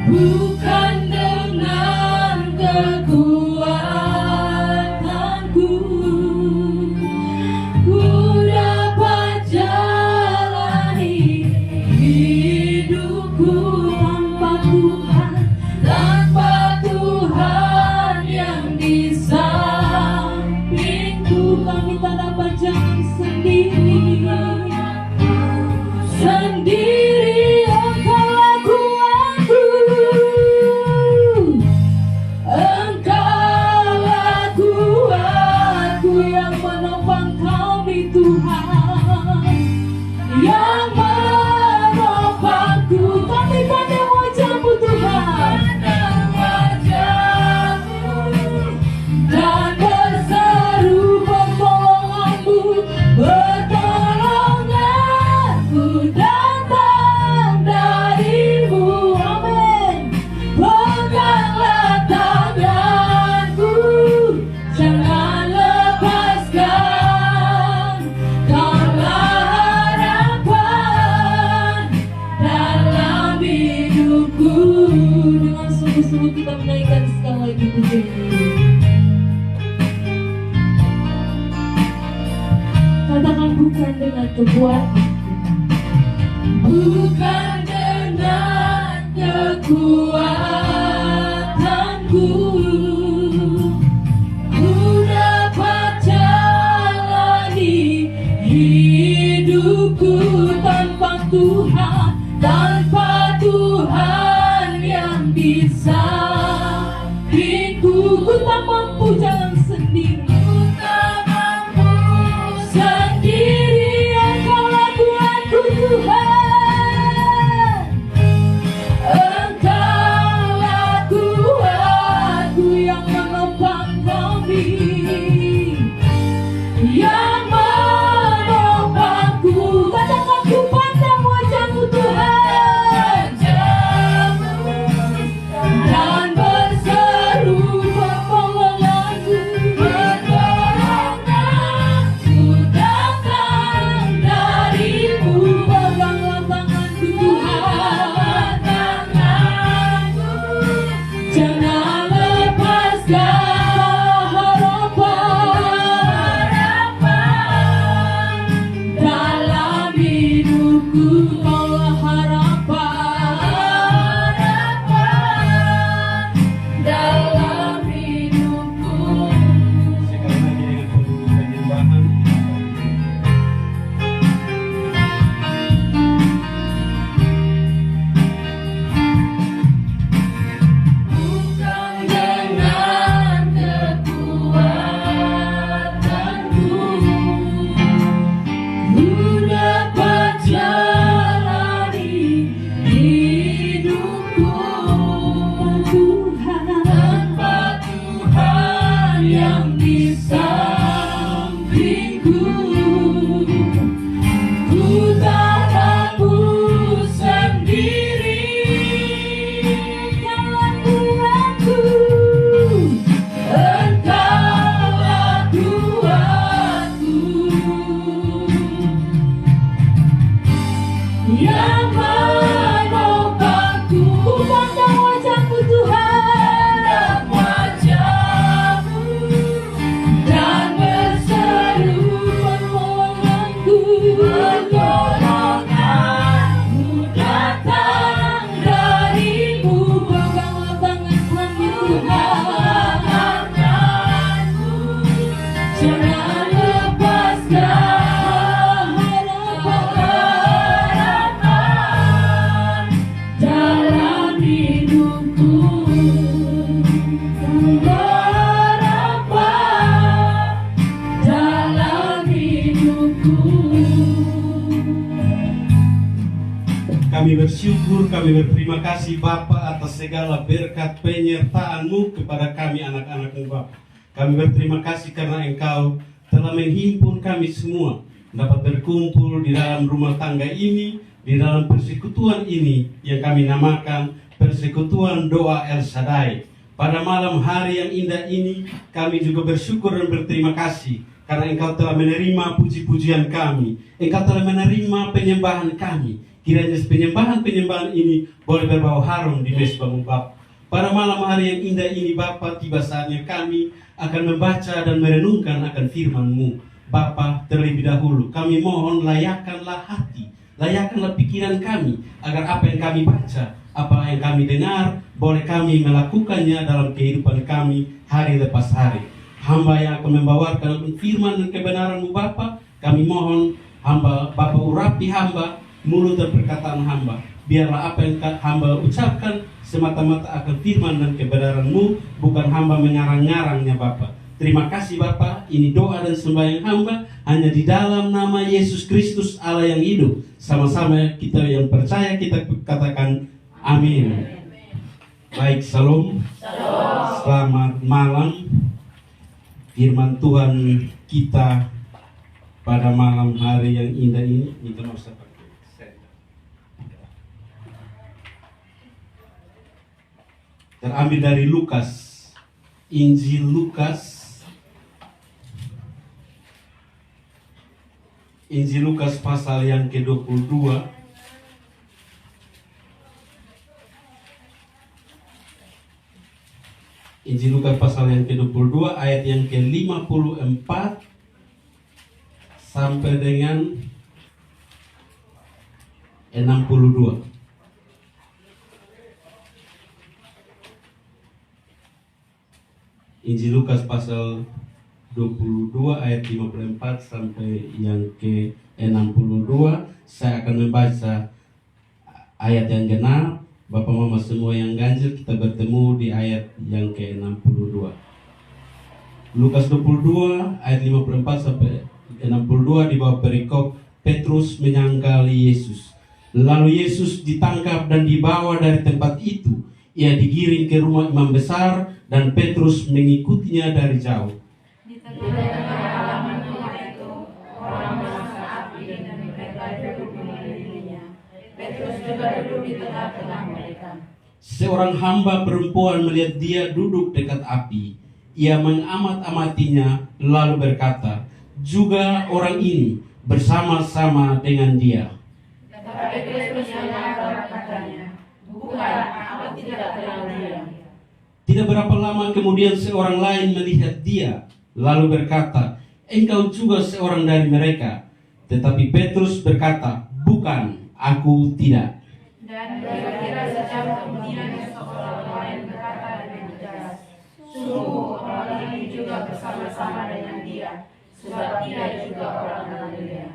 bukan dengan kekuatanku, ku dapat jalani hidupku tanpa Tuhan, tanpa Tuhan yang di sampingku. Kami tak dapat jalan sendiri, sendiri Engkaulah kuatku, Engkaulah kuatku yang menopang kami Tuhan, yang menopangku. Kami pandang wajah-Mu Tuhan, dan berseru pertolongan-Mu, pertolongan-Mu datang dari-Mu. Amin. Peganglah tanganku, jangan lepaskan, Kaulah harapan dalam hidupku. Dengan sungguh-sungguh kita menaikkan sekali lagi pujian ini. Katakan bukan dengan kekuatan, bukan dengan kekuatanku, ku dapat jalani hidupku tanpa Tuhan, tanpa Tuhan yang di sampingku. Ku tak mampu jalan sendiri, sendiri Engkaulah kuatku Tuhan, Engkaulah kuatku yang menopang kami, yang menopangku. Katakan ku pandang wajah-Mu Tuhan, dan berseru pertolongan-Mu, pertolongan-Mu datang dari-Mu. Peganglah tanganku Tuhan, tanganku, jangan lepaskan harapan dalam hidupku. Kaulah harapan dalam hidupku. Sekali lagi dengan penuh penyembahan. Bukan dengan kekuatanku, ku dapat jalani hidupku tanpa Tuhan yang di sampingku. Ku tak mampu sendiri, Engkaulah kuatku, Engkaulah kuatku, yang menopangku. Ku pandang wajah-Mu Tuhan, dan berseru pertolongan-Ku, pertolongan-Mu datang dari-Mu. Peganglah tangan kami Tuhan, jangan lepaskan harapan dalam hidupku, harapan dalam hidupku. Kami bersyukur, kami berterima kasih Bapa atas segala berkat penyertaan-Mu kepada kami anak-anak-Mu Bapa. Kami berterima kasih karena Engkau telah menghimpun kami semua dapat berkumpul di dalam rumah tangga ini, di dalam persekutuan ini yang kami namakan Persekutuan Doa El Shaddai. Pada malam hari yang indah ini, kami juga bersyukur dan berterima kasih karena Engkau telah menerima puji-pujian kami, Engkau telah menerima penyembahan kami. Kiranya penyembahan-penyembahan ini boleh berbau harum di mezbahmu Bapa. Pada malam hari yang indah ini Bapa, tiba saatnya kami akan membaca dan merenungkan akan firman-Mu. Bapa, terlebih dahulu kami mohon layakkanlah hati, layakkanlah pikiran kami, agar apa yang kami baca, apa yang kami dengar, boleh kami melakukannya dalam kehidupan kami hari lepas hari. Hamba yang akan membawakan firman dan kebenaran-Mu Bapa, kami mohon hamba Bapa urapi hamba, mulut dan perkataan hamba. Biarlah apa yang hamba ucapkan semata-mata akan firman dan kebenaran-Mu, bukan hamba mengarang-ngarangnya Bapa. Terima kasih Bapa, ini doa dan sembahyang hamba hanya di dalam nama Yesus Kristus Allah yang hidup. Sama-sama kita yang percaya kita katakan amin. Baik, salam. Selamat malam. Firman Tuhan kita pada malam hari yang indah ini, minta maaf saya pakai senter. Terambil dari Lukas, Injil Lukas, Injil Lukas pasal yang ke-22 Injil Lukas pasal yang ke-22 ayat yang ke-54 sampai dengan 62. Injil Lukas pasal 22 ayat 54 sampai yang ke-62. Saya akan membaca ayat yang genap. Bapak Mama semua yang ganjil, kita bertemu di ayat yang ke-62. Lukas 22 ayat 54 sampai 62 di bawah perikop Petrus menyangkali Yesus. Lalu Yesus ditangkap dan dibawa dari tempat itu. Ia digiring ke rumah imam besar dan Petrus mengikutinya dari jauh. Di tengah halaman rumah itu, orang memasak api dan mereka duduk mengelilinginya. Petrus juga duduk di tengah-tengah mereka. Seorang hamba perempuan melihat dia duduk dekat api. Ia mengamat-amatinya lalu berkata, juga orang ini bersama-sama dengan dia. Tetapi Petrus menyangkal katanya, bukan, aku tidak kenal dia. Tidak berapa lama kemudian seorang lain melihat dia, lalu berkata, engkau juga seorang dari mereka. Tetapi Petrus berkata, bukan, aku tidak. Dan kira-kira sejam kemudian seorang lain berkata dengan tegas, sungguh orang ini juga bersama-sama dengan dia, sebab dia juga orang Galilea.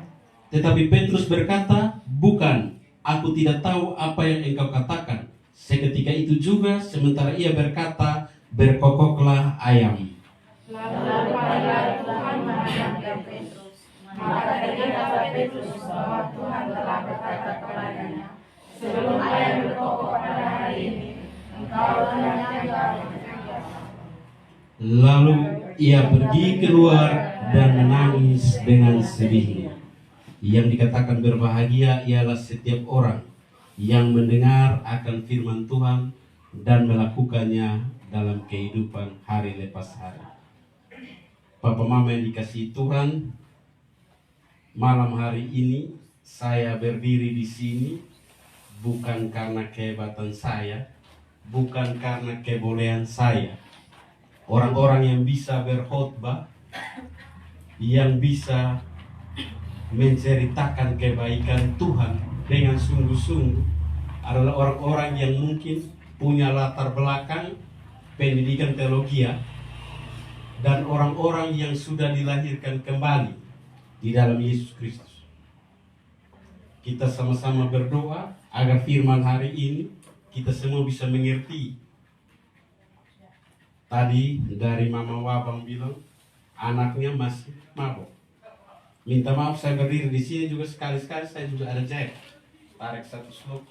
Tetapi Petrus berkata, bukan, aku tidak tahu apa yang engkau katakan. Seketika itu juga, sementara ia berkata, berkokoklah ayam. Lalu panggilan Tuhan menghadap Petrus. Maka teringat Petrus bahwa Tuhan telah berkata kepadanya, sebelum ayam berkokok pada hari ini, engkau menyangkal. Lalu ia pergi keluar dan menangis dengan sedihnya. Yang dikatakan berbahagia ialah setiap orang yang mendengar akan firman Tuhan dan melakukannya dalam kehidupan hari lepas hari. Papa Mama yang dikasihi Tuhan, malam hari ini saya berdiri di sini bukan karena kehebatan saya, bukan karena kebolehan saya. Orang-orang yang bisa berkhotbah, yang bisa menceritakan kebaikan Tuhan dengan sungguh-sungguh adalah orang-orang yang mungkin punya latar belakang pendidikan teologi dan orang-orang yang sudah dilahirkan kembali di dalam Yesus Kristus. Kita sama-sama berdoa agar firman hari ini kita semua bisa mengerti. Tadi dari Mama Wabang bilang anaknya masih mabok. Minta maaf saya berdiri di sini juga sekali-sekali saya juga ada jack. Tarik satu slok.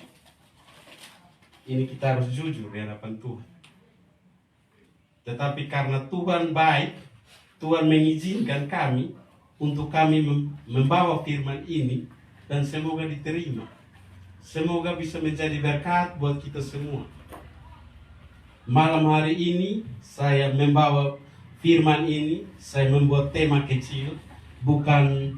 Ini kita harus jujur di hadapan Tuhan. Tetapi karena Tuhan baik, Tuhan mengizinkan kami untuk kami membawa firman ini dan semoga diterima. Semoga bisa menjadi berkat buat kita semua. Malam hari ini saya membawa firman ini, saya membuat tema kecil, bukan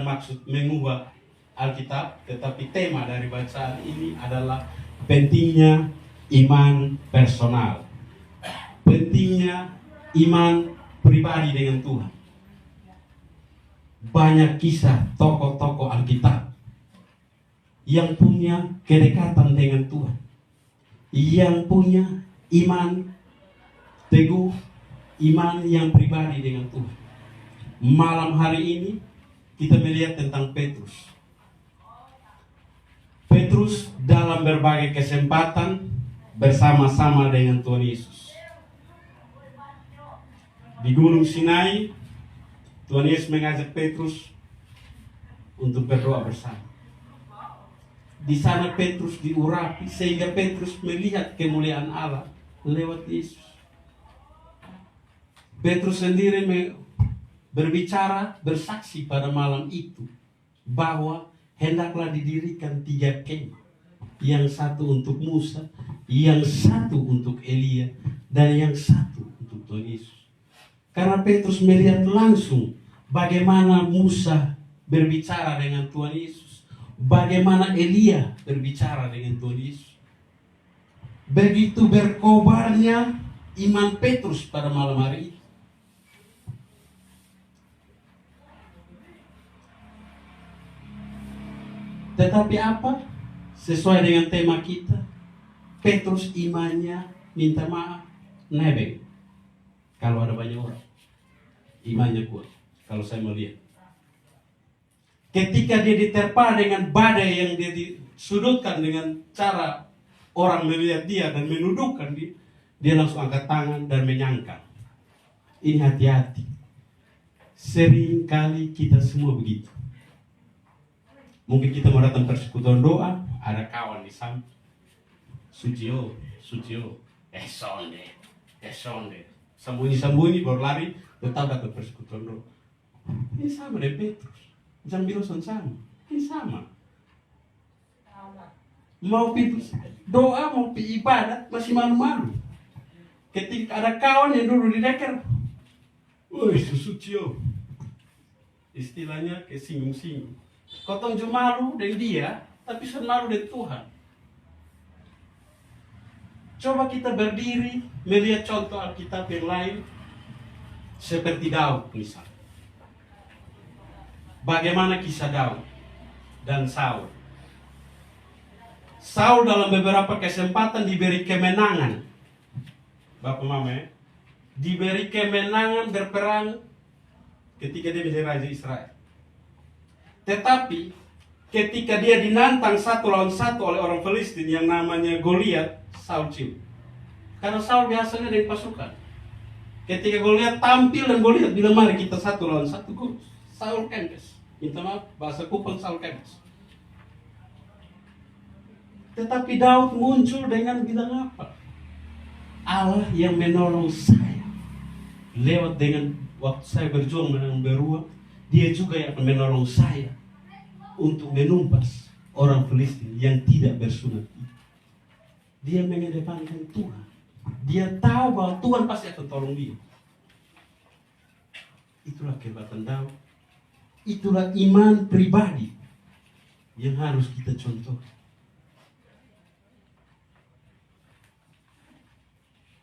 maksud mengubah Alkitab, tetapi tema dari bacaan ini adalah pentingnya iman personal. Pentingnya iman pribadi dengan Tuhan. Banyak kisah tokoh-tokoh Alkitab yang punya kedekatan dengan Tuhan, yang punya iman teguh, iman yang pribadi dengan Tuhan. Malam hari ini kita melihat tentang Petrus. Petrus dalam berbagai kesempatan bersama-sama dengan Tuhan Yesus. Di Gunung Sinai, Tuhan Yesus mengajak Petrus untuk berdoa bersama. Di sana Petrus diurapi sehingga Petrus melihat kemuliaan Allah lewat Yesus. Petrus sendiri berbicara, bersaksi pada malam itu bahwa hendaklah didirikan 3 kemah. Yang satu untuk Musa, yang satu untuk Elia, dan yang satu untuk Tuhan Yesus. Karena Petrus melihat langsung bagaimana Musa berbicara dengan Tuhan Yesus, bagaimana Elia berbicara dengan Tuhan Yesus. Begitu berkobarnya iman Petrus pada malam hari itu. Tetapi apa? Sesuai dengan tema kita, Petrus imannya minta maaf, nebeng. Kalau ada banyak orang, imannya kuat. Kalau saya melihat, ketika dia diterpa dengan badai yang dia disudutkan dengan cara orang melihat dia dan menuduhkan dia, dia langsung angkat tangan dan menyangkal. Ini hati-hati. Sering kali kita semua begitu. Mungkin kita mau datang persekutuan doa, ada kawan di samping. Sucio, sonde. Sembunyi-sembunyi baru lari, tetap datang persekutuan doa. Ini sama dengan Petrus. Jangan bilang sama. Ini sama. Mau doa, mau ibadat, masih malu-malu. Ketika ada kawan yang dulu di dekat, woi, sucio. Istilahnya kesinggung-singgung. Kotong cuma malu dengan dia, tapi malu dengan Tuhan. Coba kita berdiri melihat contoh Alkitab yang lain, seperti Daud misalnya. Bagaimana kisah Daud dan Saul? Saul dalam beberapa kesempatan diberi kemenangan, Bapak Mama ya, diberi kemenangan berperang ketika dia menjadi raja Israel. Tetapi ketika dia dinantang 1 lawan 1 oleh orang Filistin yang namanya Goliat, Saul cium. Karena Saul biasanya dari pasukan. Ketika Goliat tampil dan Goliat bilang mari kita 1 lawan 1, Saul kempes. Minta maaf, bahasa kupang Saul kempes. Tetapi Daud muncul dengan bilang apa? Allah yang menolong saya. Lewat dengan waktu saya berjuang menang beruang, dia juga yang akan menolong saya untuk menumpas orang Filistin yang tidak bersunat. Dia mengedepankan Tuhan. Dia tahu bahwa Tuhan pasti akan tolong dia. Itulah kehebatan Daud. Itulah iman pribadi yang harus kita contoh.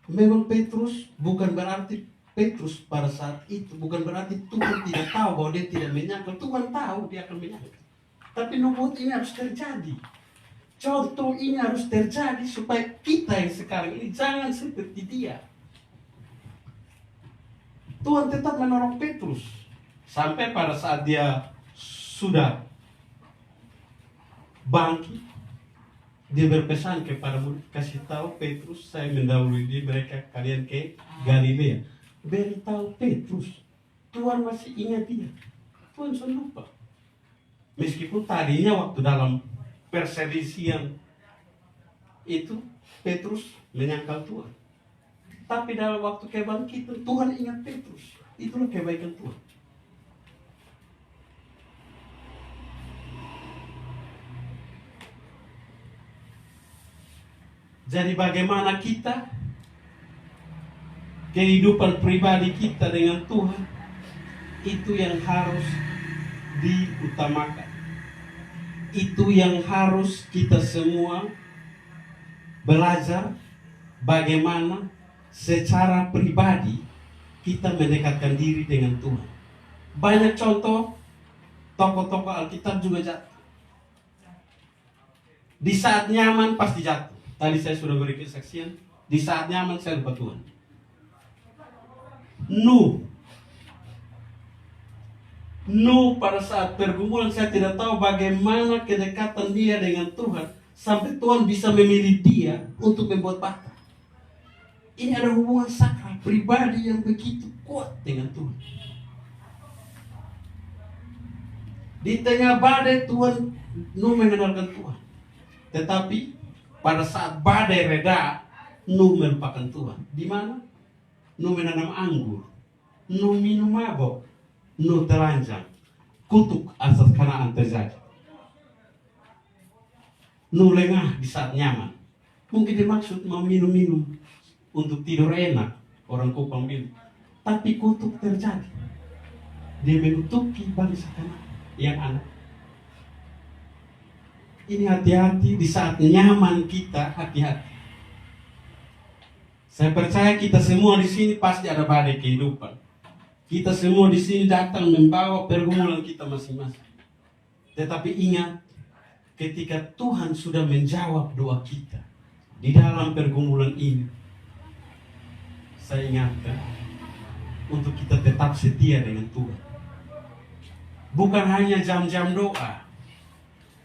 Memang Petrus bukan berarti Petrus pada saat itu bukan berarti Tuhan tidak tahu bahwa dia tidak menyangkal. Tuhan tahu dia akan menyangkal. Tapi nubuat ini harus terjadi. Contoh ini harus terjadi supaya kita yang sekarang ini jangan seperti dia. Tuhan tetap menolong Petrus. Sampai pada saat dia sudah bangkit, dia berpesan kepada murid, kasih tahu Petrus, saya mendahului dia, mereka kalian ke Galilea. Beritahu Petrus, Tuhan masih ingat dia. Tuhan sudah lupa. Meskipun tadinya waktu dalam perselisihan itu Petrus menyangkal Tuhan. Tapi dalam waktu kebangkitan Tuhan ingat Petrus. Itulah kebaikan Tuhan. Jadi bagaimana kita kehidupan pribadi kita dengan Tuhan itu yang harus diutamakan. itu yang harus kita semua belajar bagaimana secara pribadi kita mendekatkan diri dengan Tuhan. Banyak contoh tokoh-tokoh Alkitab juga jatuh. Di saat nyaman pasti jatuh. Tadi saya sudah beri kesaksian. Di saat nyaman saya lupa Tuhan. Nuh pada saat pergumulan saya tidak tahu bagaimana kedekatan dia dengan Tuhan sampai Tuhan bisa memilih dia untuk membuat bata. Ini ada hubungan sakral pribadi yang begitu kuat dengan Tuhan. Di tengah badai Tuhan, Nuh mengenalkan Tuhan. Tetapi pada saat badai reda, Nuh melupakan Tuhan. Di mana? Nuh menanam anggur, Nuh minum mabok, Nuh telanjang, kutuk asal Kanaan terjadi. Nuh lengah di saat nyaman. Mungkin dimaksud mau minum-minum untuk tidur enak, orang Kupang bilang. Tapi kutuk terjadi. Dia menutupi bangsa Kanaan yang anak. Ini hati-hati di saat nyaman kita, hati-hati. Saya percaya kita semua di sini pasti ada badai kehidupan. Kita semua di sini datang membawa pergumulan kita masing-masing. Tetapi ingat, ketika Tuhan sudah menjawab doa kita di dalam pergumulan ini, saya ingatkan untuk kita tetap setia dengan Tuhan. Bukan hanya jam-jam doa.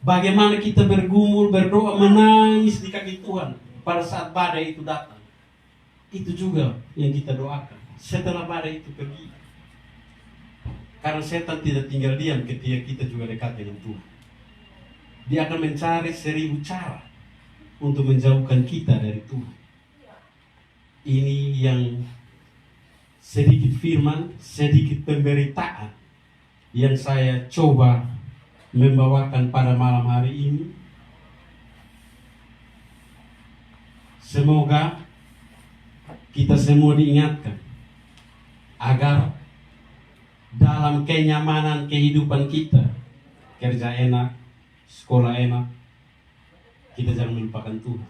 Bagaimana kita bergumul, berdoa, menangis di kaki Tuhan pada saat badai itu datang. Itu juga yang kita doakan setelah badai itu pergi. Karena setan tidak tinggal diam ketika kita juga dekat dengan Tuhan. Dia akan mencari 1000 cara untuk menjauhkan kita dari Tuhan. Ini yang sedikit firman, sedikit pemberitaan yang saya coba membawakan pada malam hari ini. Semoga kita semua diingatkan agar dalam kenyamanan kehidupan kita, kerja enak, sekolah enak, kita jangan melupakan Tuhan.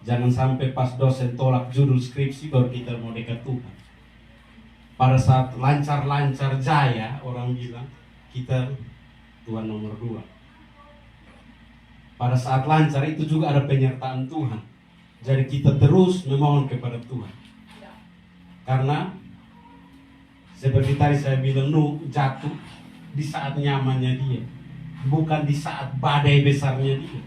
Jangan sampai pas dosen tolak judul skripsi baru kita mau dekat Tuhan. Pada saat lancar-lancar jaya, orang bilang kita Tuhan nomor 2. Pada saat lancar itu juga ada penyertaan Tuhan. Jadi kita terus memohon kepada Tuhan. Karena seperti tadi saya bilang, Nuh jatuh di saat nyamannya dia, bukan di saat badai besarnya dia.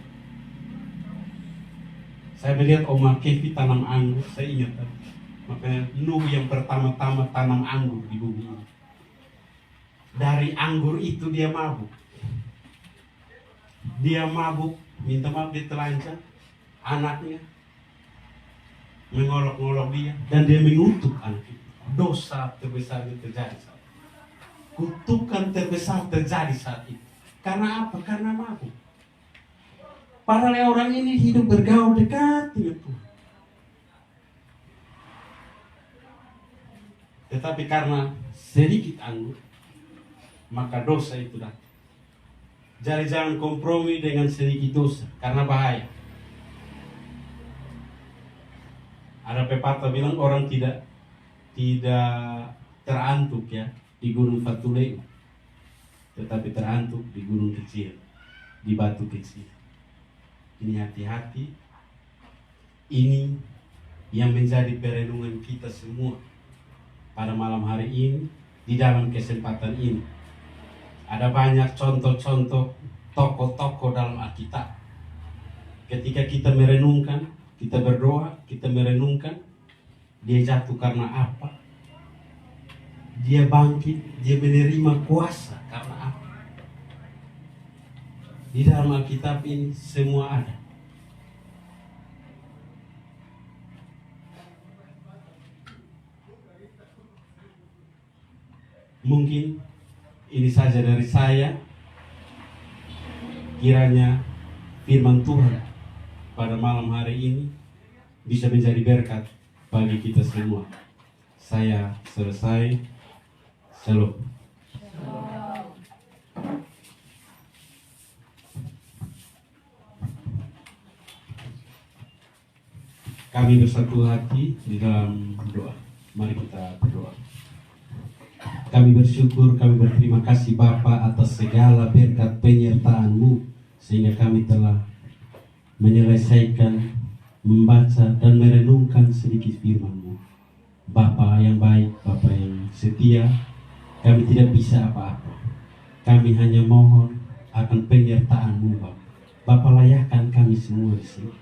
Saya melihat Oma Kevi tanam anggur, saya ingat tadi. Makanya Nuh yang pertama-tama tanam anggur di bumi ini. Dari anggur itu dia mabuk. Dia mabuk, minta maaf, dia telanjang. Anaknya mengolok-ngolok dia, dan dia mengutuk anak itu. Dosa terbesar itu terjadi saat itu. Kutukan terbesar terjadi saat itu. Karena apa? Karena mabuk. Padahal orang ini hidup bergaul dekat dengan Tuhan. Tetapi karena sedikit anggur, maka dosa itu datang. Jadi jangan kompromi dengan sedikit dosa, karena bahaya. Ada pepatah bilang orang tidak terantuk ya di gunung Fatuleu, tetapi terantuk di gunung kecil, di batu kecil. Ini hati-hati. Ini yang menjadi perenungan kita semua pada malam hari ini, di dalam kesempatan ini. Ada banyak contoh-contoh tokoh-tokoh dalam Alkitab. Ketika kita merenungkan, kita berdoa, kita merenungkan, dia jatuh karena apa? Dia bangkit, dia menerima kuasa karena apa? Di dalam Alkitab ini semua ada. Mungkin ini saja dari saya. Kiranya firman Tuhan pada malam hari ini bisa menjadi berkat bagi kita semua. Saya selesai. Shalom. Kami bersatu hati di dalam doa. Mari kita berdoa. Kami bersyukur, kami berterima kasih Bapa atas segala berkat penyertaan-Mu, sehingga kami telah menyelesaikan, membaca dan merenungkan sedikit firman-Mu. Bapa yang baik, Bapa yang setia, kami tidak bisa apa-apa. Kami hanya mohon akan penyertaan-Mu, Bapa. Bapa, layakkan kami semua di sini,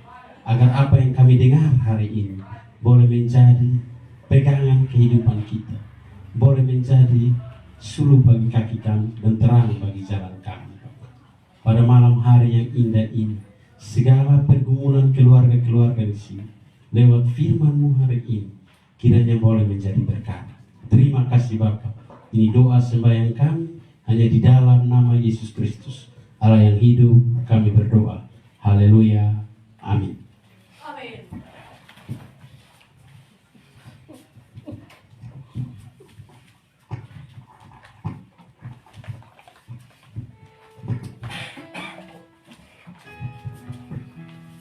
agar apa yang kami dengar hari ini boleh menjadi pegangan kehidupan kita, boleh menjadi suluh bagi kaki kami dan terang bagi jalan kami. Pada malam hari yang indah ini, segala pergumulan keluarga-keluarga di sini, lewat firman-Mu hari ini, kiranya boleh menjadi berkat. Terima kasih Bapa. Ini doa sembahyang kami hanya di dalam nama Yesus Kristus, Allah yang hidup, kami berdoa. Haleluya. Amin.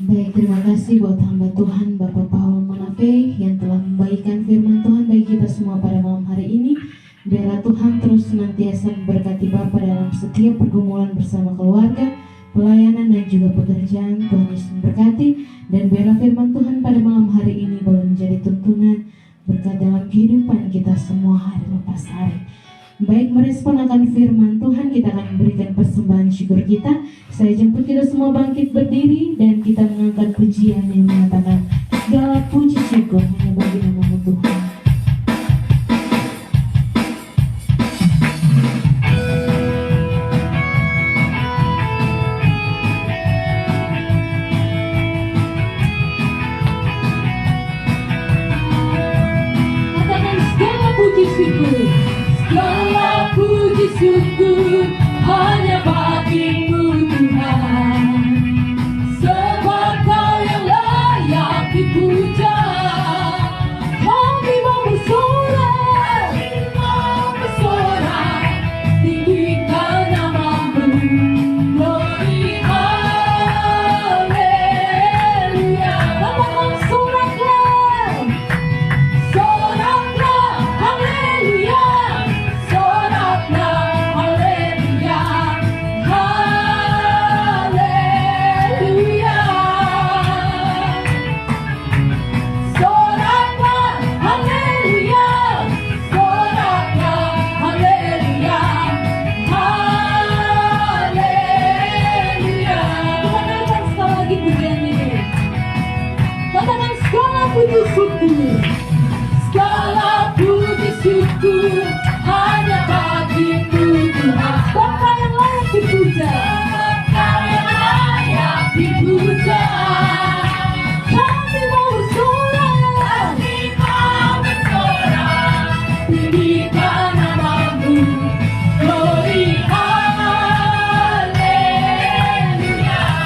Baik, terima kasih buat hamba Tuhan Bapak Paul Manafe yang telah membagikan firman Tuhan bagi kita semua pada malam hari ini. Biarlah Tuhan terus senantiasa memberkati Bapak dalam setiap pergumulan bersama keluarga, pelayanan dan juga pekerjaan. Tuhan Yesus memberkati, dan biarlah firman Tuhan pada malam hari ini boleh menjadi tuntunan berkat dalam kehidupan kita semua hari lepas hari. Baik, merespon akan firman Tuhan, kita akan memberikan persembahan syukur kita. Saya jemput kita semua bangkit berdiri dan kita mengangkat pujian yang mengatakan segala puji syukur hanya bagi nama-Mu Tuhan. Katakan segala puji syukur. Segala puji syukur hanya bagi-Mu Tuhan, sebab Kau yang layak dipuja. Kami mau bersorak, tinggikan nama-Mu. Glory, haleluya. Katakan soraklah, soraklah, haleluya. Segala puji syukur hanya bagi-Mu Tuhan, sebab Kau yang layak dipuja. Kau yang layak dipuja. Kami mau bersorak, tinggikan nama-Mu. Glory, haleluya.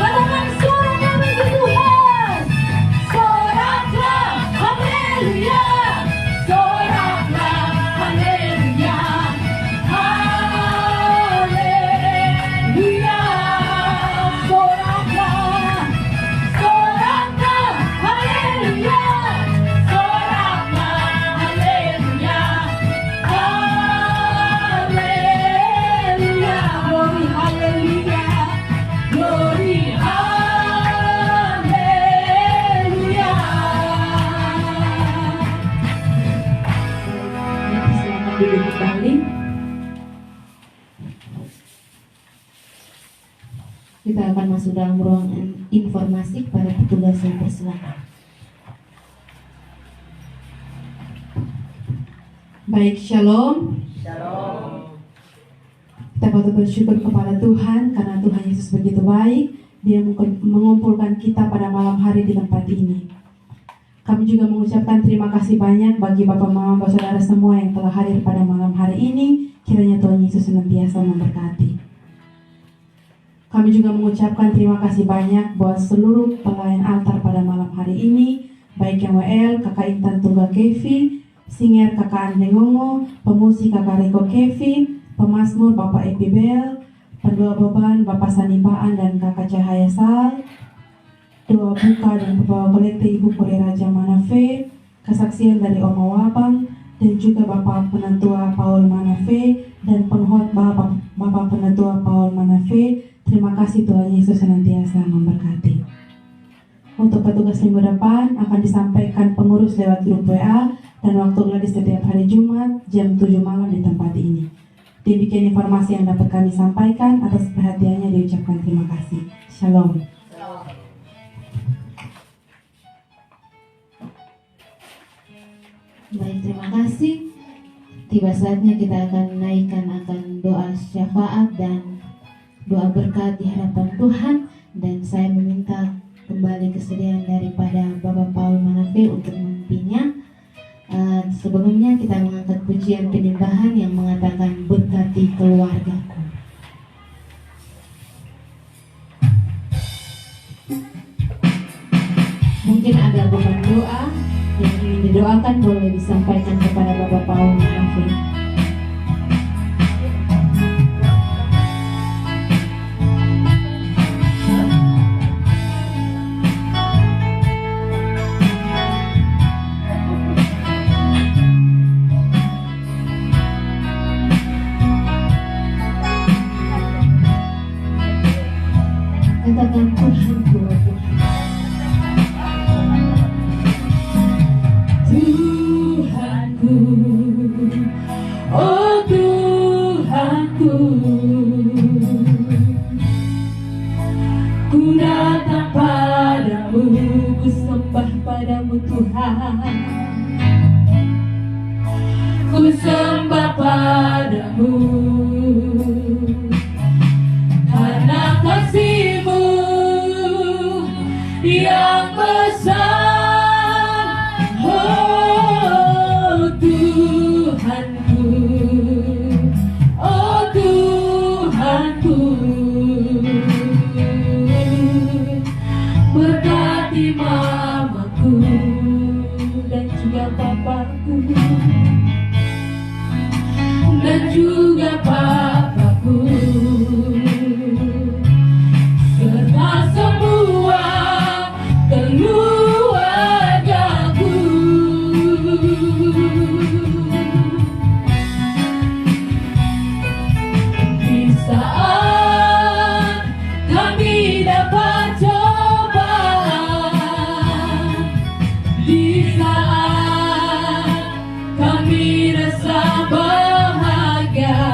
Katakan soraklah bagi Tuhan, soraklah, haleluya. Soraklah, haleluya, haleluya. Soraklah, soraklah, haleluya. Soraklah, haleluya, haleluya. Glory, haleluya. Glory, haleluya. Silakan duduk kembali. Kita akan masuk dalam ruangan informasi kepada petugas yang bersilakan. Baik, shalom. Kita patut bersyukur kepada Tuhan karena Tuhan Yesus begitu baik. Dia mengumpulkan kita pada malam hari di tempat ini. Kami juga mengucapkan terima kasih banyak bagi Bapak Mama, Bapak Saudara semua yang telah hadir pada malam hari ini. Kiranya Tuhan Yesus senantiasa memberkati. Kami juga mengucapkan terima kasih banyak buat seluruh pelayan altar pada malam hari ini, baik yang WL, Kakak Intan Tunggal Kevi, Singer Kakak Andre Ngongo, pemusik Kakak Riko Kevi, pemazmur Bapak Epi Bel, pendua beban Bapak Sanipaan dan Kakak Cahaya Sal, doa buka dan pembawa kolekte Ibu Kore Raja Manafe, kesaksian dari Oma Wabang, dan juga Bapak Penatua Paul Manafe dan pengkhotbah Bapak Penatua Paul Manafe. Terima kasih, Tuhan Yesus senantiasa memberkati. Untuk petugas minggu depan akan disampaikan pengurus lewat grup WA dan waktu gladi setiap hari Jumat jam 7 malam di tempat ini. Demikian informasi yang dapat kami sampaikan. Atas perhatiannya diucapkan terima kasih. Shalom. Baik, terima kasih. Tiba saatnya kita akan akan doa syafaat dan doa berkat di hadapan Tuhan. Dan saya meminta kembali kesediaan daripada Bapak Paul Manafe untuk memimpinnya. Sebelumnya kita mengangkat pujian penyembahan yang mengatakan berkati keluargaku. Mungkin ada beban doa yang ingin didoakan, boleh disampaikan kepada Bapak Paul Manafe. Katakan Tuhanku, Tuhanku, oh Tuhanku, ku datang padamu, ku sembah padamu Tuhan, ku sembah padamu, karena kasih-Mu yang besar. Oh Tuhanku, oh Tuhanku, berkati mamaku dan juga papaku dan juga papaku, serta semua keluargaku. Di saat kami dapat cobaan, di saat kami rasa bahagia,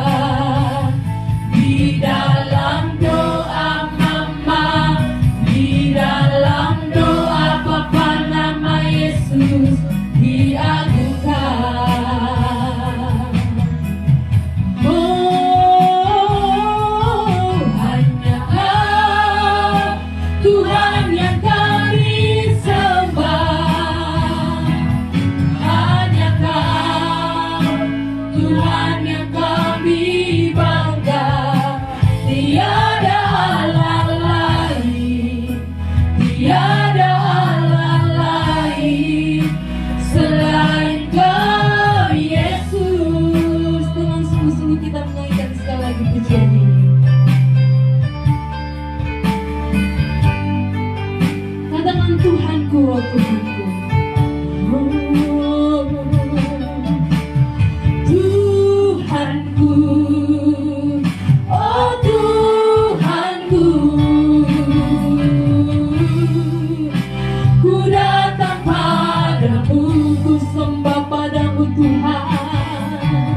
di dalam doa mama, di dalam doa papa, nama Yesus diagungkan. Oh, hanya Kau Tuhan yang kami sembah, hanya Kau Tuhan yang kami bangga, tiada Allah lain, tiada Allah lain selain Kau Yesus. Dengan sungguh-sungguh kita menaikkan sekali lagi pujian ini. Katakan Tuhanku, oh Tuhanku, oh Tuhanku, oh Tuhanku, ku datang padamu, ku sembah padamu Tuhan,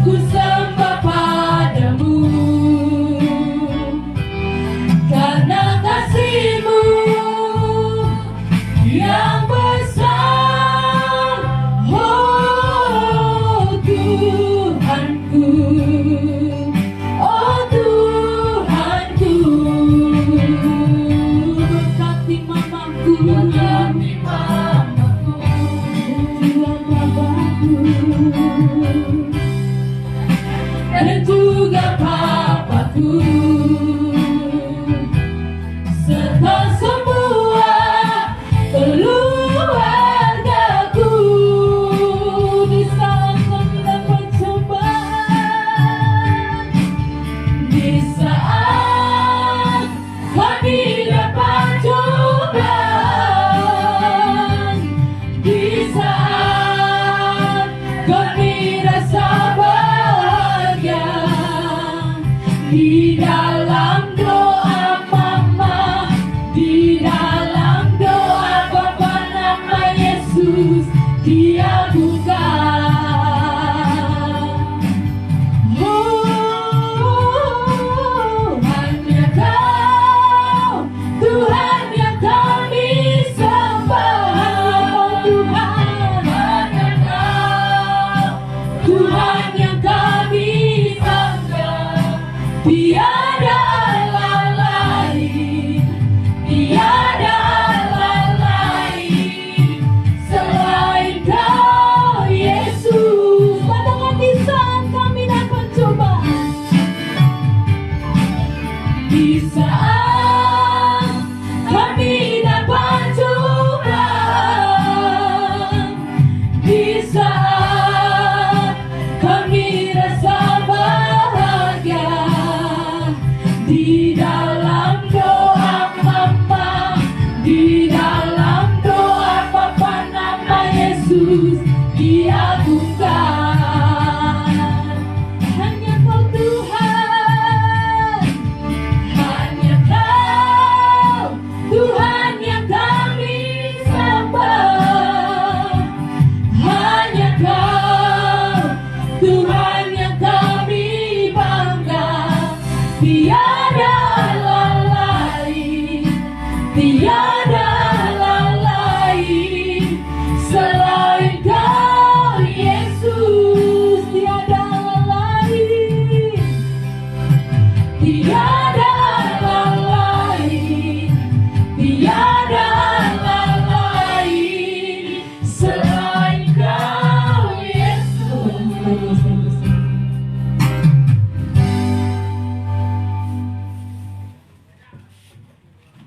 ku sembah padamu, karena kasih-Mu yang besar. Oh Tuhanku, oh Tuhanku, berkati mamaku, berkati mamaku, dan juga papaku, serta semua keluargaku. Di saat mendapat cobaan, di saat kami dapat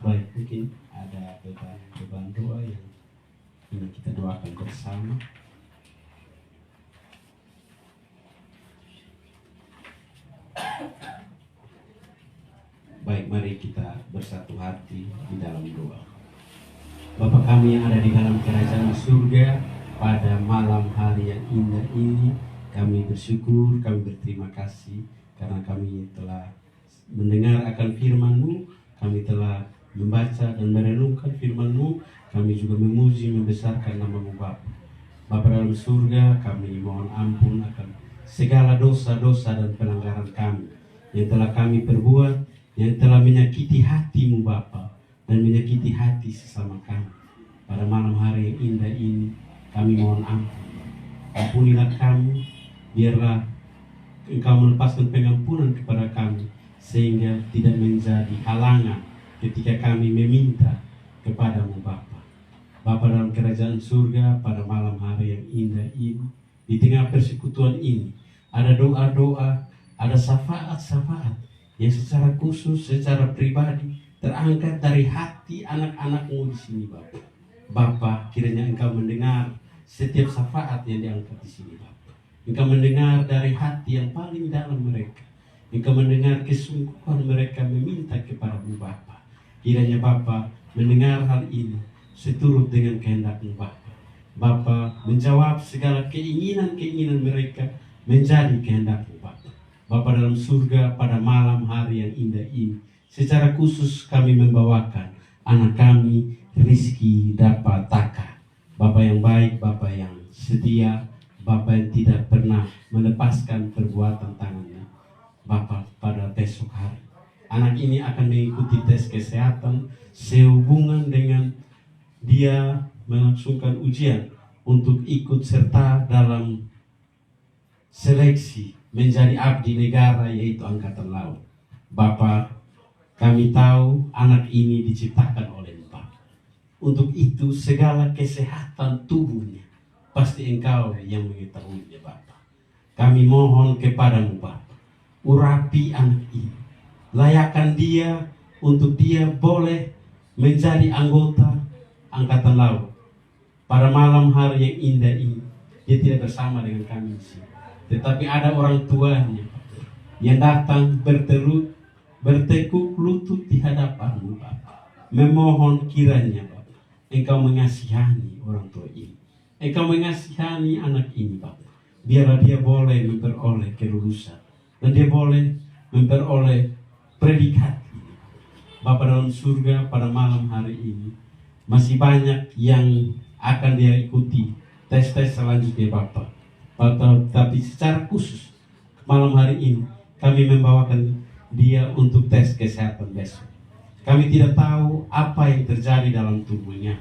Baik, mungkin ada beban doa yang ingin kita doakan bersama. Baik, mari kita bersatu hati di dalam doa. Bapa kami yang ada di dalam kerajaan surga, pada malam hari yang indah ini, kami bersyukur, kami berterima kasih karena kami telah mendengar akan firman-Mu, kami telah membaca dan merenungkan firman-Mu, kami juga memuji, membesarkan nama-Mu Bapa. Bapa dalam surga, kami mohon ampun akan segala dosa-dosa dan pelanggaran kami yang telah kami perbuat, yang telah menyakiti hati-Mu Bapa dan menyakiti hati sesama kami. Pada malam hari yang indah ini, kami mohon ampun. Ampunilah kami, biarlah Engkau melepaskan pengampunan kepada kami, sehingga tidak menjadi halangan ketika kami meminta kepada-Mu Bapa. Bapa dalam kerajaan surga, pada malam hari yang indah ini, di tengah persekutuan ini, ada doa-doa, ada syafaat-syafaat yang secara khusus, secara pribadi terangkat dari hati anak-anak-Mu di sini Bapa. Bapa, kiranya Engkau mendengar setiap syafaat yang diangkat di sini Bapa. Engkau mendengar dari hati yang paling dalam mereka. Engkau mendengar kesungguhan mereka meminta kepada-Mu Bapa. Kiranya Bapa mendengar hal ini seturut dengan kehendak-Mu Bapa. Bapa menjawab segala keinginan-keinginan mereka menjadi kehendak-Mu Bapa. Bapa dalam surga, pada malam hari yang indah ini, secara khusus kami membawakan anak kami Rizky Dapa Taka. Bapa yang baik, Bapa yang setia, Bapa yang tidak pernah melepaskan perbuatan tangannya. Bapa, pada besok hari anak ini akan mengikuti tes kesehatan sehubungan dengan dia melangsungkan ujian untuk ikut serta dalam seleksi menjadi abdi negara, yaitu Angkatan Laut. Bapa, kami tahu anak ini diciptakan oleh Bapa. Untuk itu segala kesehatan tubuhnya pasti Engkau yang mengetahuinya Bapa. Kami mohon kepada-Mu Bapa, urapi anak ini, layakkan dia untuk dia boleh menjadi anggota Angkatan Laut. Pada malam hari yang indah ini, dia tidak bersama dengan kami di sini, tetapi ada orang tuanya yang datang bertekuk lutut di hadapan-Mu Bapa, memohon kiranya Bapa, Engkau mengasihani orang tua ini, Engkau mengasihani anak ini Bapa. Biarlah dia boleh memperoleh kelulusan dan dia boleh memperoleh predikat ini. Bapa dalam surga, pada malam hari ini masih banyak yang akan dia ikuti tes-tes selanjutnya Bapak. Tapi secara khusus malam hari ini kami membawakan dia untuk tes kesehatan besok. Kami tidak tahu apa yang terjadi dalam tubuhnya,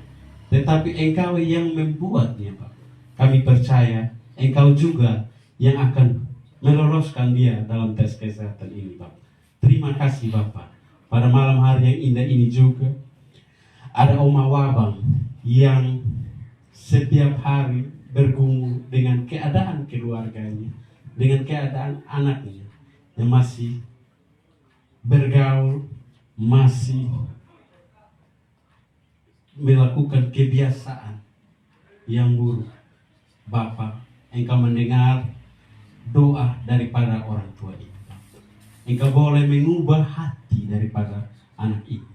tetapi Engkau yang membuatnya Pak. Kami percaya Engkau juga yang akan meloloskan dia dalam tes kesehatan ini Pak. Terima kasih Bapak. Pada malam hari yang indah ini juga ada Oma Wabang yang setiap hari bergumul dengan keadaan keluarganya, dengan keadaan anaknya yang masih bergaul, masih melakukan kebiasaan yang buruk. Bapak, Engkau mendengar doa daripada orang tua ini. Engkau boleh mengubah hati daripada anak ini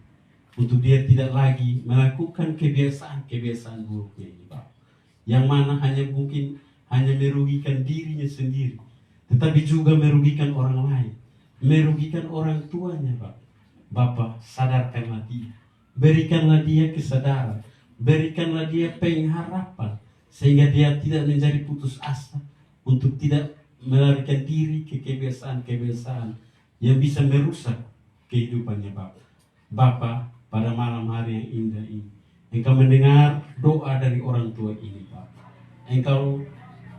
untuk dia tidak lagi melakukan kebiasaan-kebiasaan buruknya ini, Pak. Yang mana mungkin hanya merugikan dirinya sendiri, tetapi juga merugikan orang lain, merugikan orang tuanya, Pak. Bapak, sadarkanlah dia, berikanlah dia kesadaran, berikanlah dia pengharapan, sehingga dia tidak menjadi putus asa untuk tidak melarikan diri ke kebiasaan-kebiasaan yang bisa merusak kehidupannya, Bapak. Bapak, pada malam hari yang indah ini, Engkau mendengar doa dari orang tua ini, Bapak. Engkau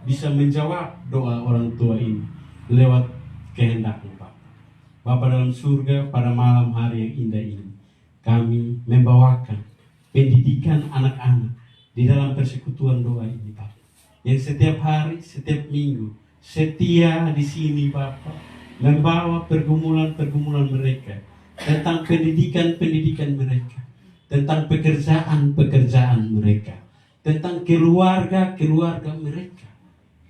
bisa menjawab doa orang tua ini lewat kehendak-Mu, Bapak. Bapa dalam surga, pada malam hari yang indah ini, kami membawakan pendidikan anak-anak di dalam persekutuan doa ini, Bapak. Yang setiap hari, setiap minggu, setia di sini, Bapak, membawa pergumulan-pergumulan mereka tentang pendidikan-pendidikan mereka, tentang pekerjaan-pekerjaan mereka, tentang keluarga-keluarga mereka.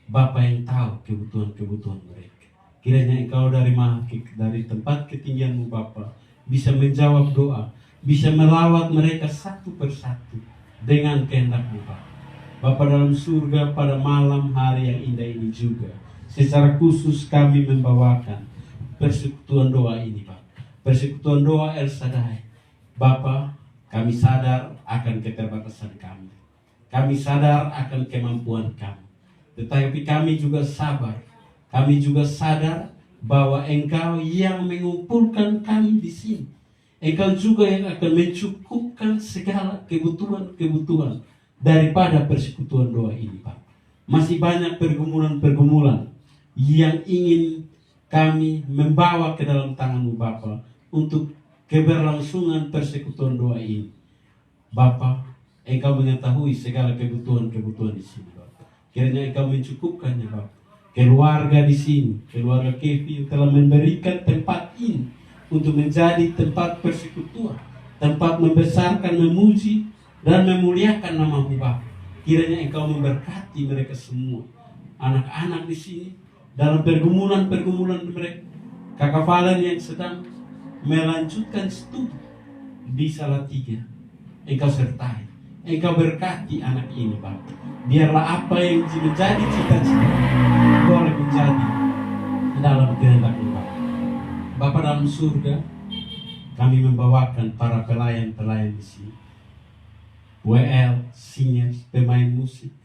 Bapa yang tahu kebutuhan-kebutuhan mereka. Kiranya Engkau dari tempat ketinggian-Mu, Bapa, bisa menjawab doa, bisa melawat mereka satu persatu dengan kehendak-Mu, Bapa. Bapa dalam surga, pada malam hari yang indah ini juga, secara khusus kami membawakan persekutuan doa ini, Pak. Persekutuan doa El Shaddai. Bapa, kami sadar akan keterbatasan kami. Kami sadar akan kemampuan kami. Tetapi kami juga sabar. Kami juga sadar bahwa Engkau yang mengumpulkan kami di sini. Engkau juga yang akan mencukupkan segala kebutuhan-kebutuhan daripada persekutuan doa ini, Pak. Masih banyak pergumulan-pergumulan yang ingin kami membawa ke dalam tangan-Mu, Bapa, untuk keberlangsungan persekutuan doa ini. Bapa, Engkau mengetahui segala kebutuhan-kebutuhan di sini, Bapa. Kiranya Engkau mencukupkannya, Bapa. Keluarga di sini, keluarga Kevi yang telah memberikan tempat ini untuk menjadi tempat persekutuan, tempat membesarkan, memuji, dan memuliakan nama-Mu, Bapa. Kiranya Engkau memberkati mereka semua, anak-anak di sini, dalam pergumulan-pergumulan mereka. Kakak Valen yang sedang melanjutkan studi di Salatiga, Engkau sertai, Engkau berkati anak ini, Bapa. Biarlah apa yang menjadi cita-cita boleh menjadi dalam kehendak-Mu, Bapa. Bapa dalam surga, kami membawakan para pelayan-pelayan di sini, WL, singers, pemain musik,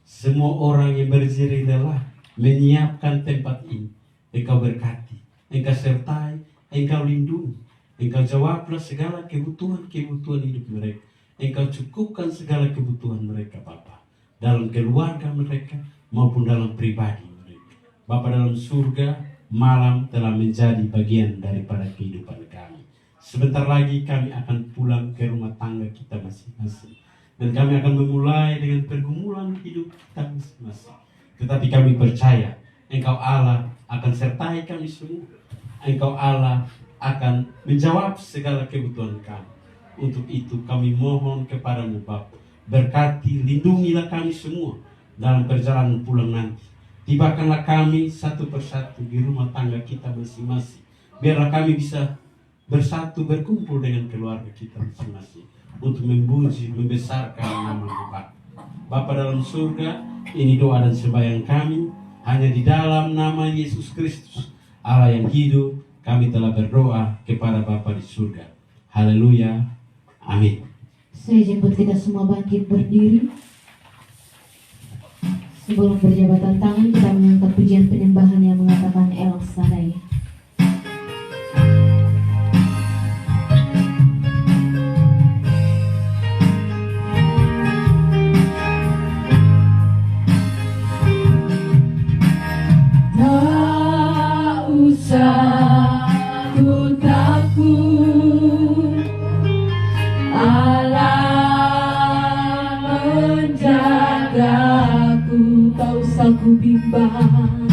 semua orang yang berjeri lelah menyiapkan tempat ini. Engkau berkati, Engkau sertai, Engkau lindungi, Engkau jawablah segala kebutuhan-kebutuhan hidup mereka. Engkau cukupkan segala kebutuhan mereka, Bapa, dalam keluarga mereka maupun dalam pribadi mereka. Bapa dalam surga, malam telah menjadi bagian daripada kehidupan kami. Sebentar lagi kami akan pulang ke rumah tangga kita masing-masing, dan kami akan memulai dengan pergumulan hidup kita masing-masing. Tetapi kami percaya Engkau Allah akan sertai kami semua. Engkau Allah akan menjawab segala kebutuhan kami. Untuk itu kami mohon kepada-Mu, Bapa, berkati, lindungilah kami semua dalam perjalanan pulang nanti. Tibakanlah kami satu persatu di rumah tangga kita masing-masing. Biarlah kami bisa bersatu, berkumpul dengan keluarga kita masing-masing untuk memuji, membesarkan nama-Mu, Bapa. Bapa dalam surga, ini doa dan sembahyang kami hanya di dalam nama Yesus Kristus, Allah yang hidup. Kami telah berdoa kepada Bapa di surga. Haleluya. Amin. Saya jemput kita semua bangkit berdiri. Sebelum berjabatan tangan, kita mengangkat pujian penyembahan yang mengatakan El Shaddai. Tak usah ku takut, Allah menjagaku. Tak usah ku bimbang,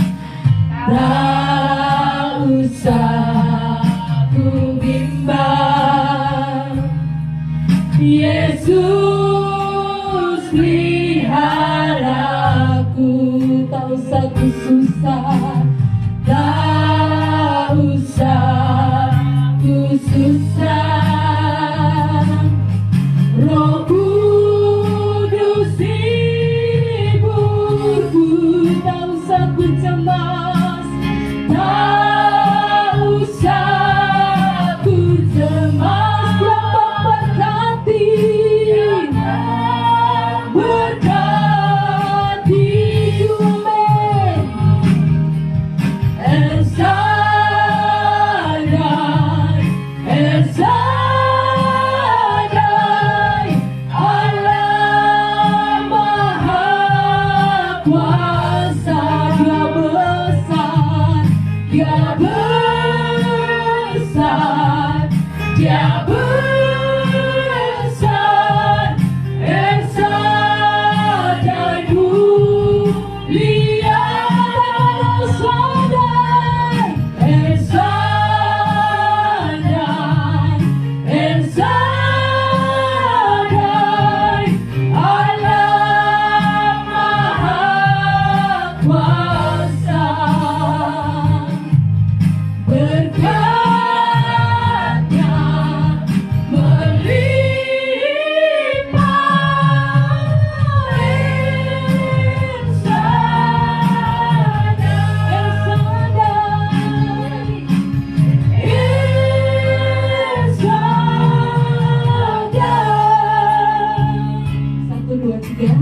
tak usah ku bimbang. Yesus pelihara aku, tak usah ku susah, tak usah ku susah. Roh Kudus hiburku, tak usah ku cemas, tak usah ku cemas. Dia besar, Dia besar, El Shaddai mulia, El Shaddai, El Shaddai, El Shaddai, Allah Maha Kuasa. Berkatnya melimpah, El Shaddai, El Shaddai, El Shaddai. 1, 2, 3.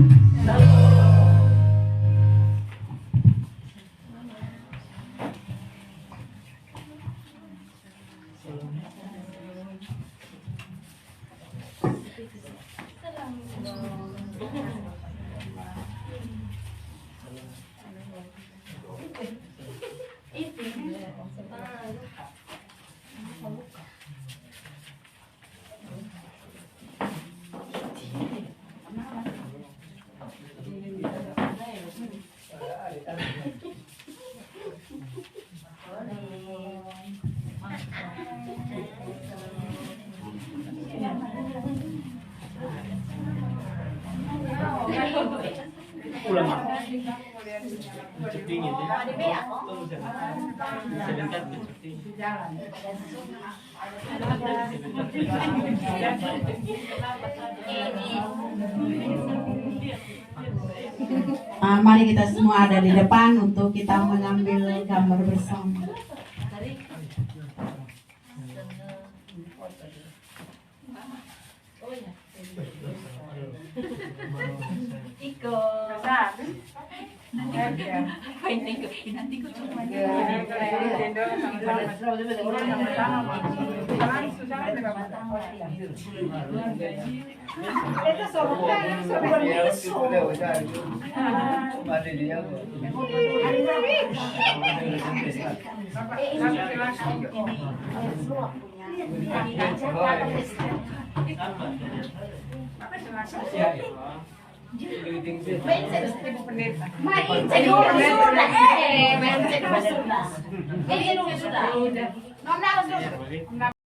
Mari kita semua ada di depan untuk kita mengambil gambar bersama.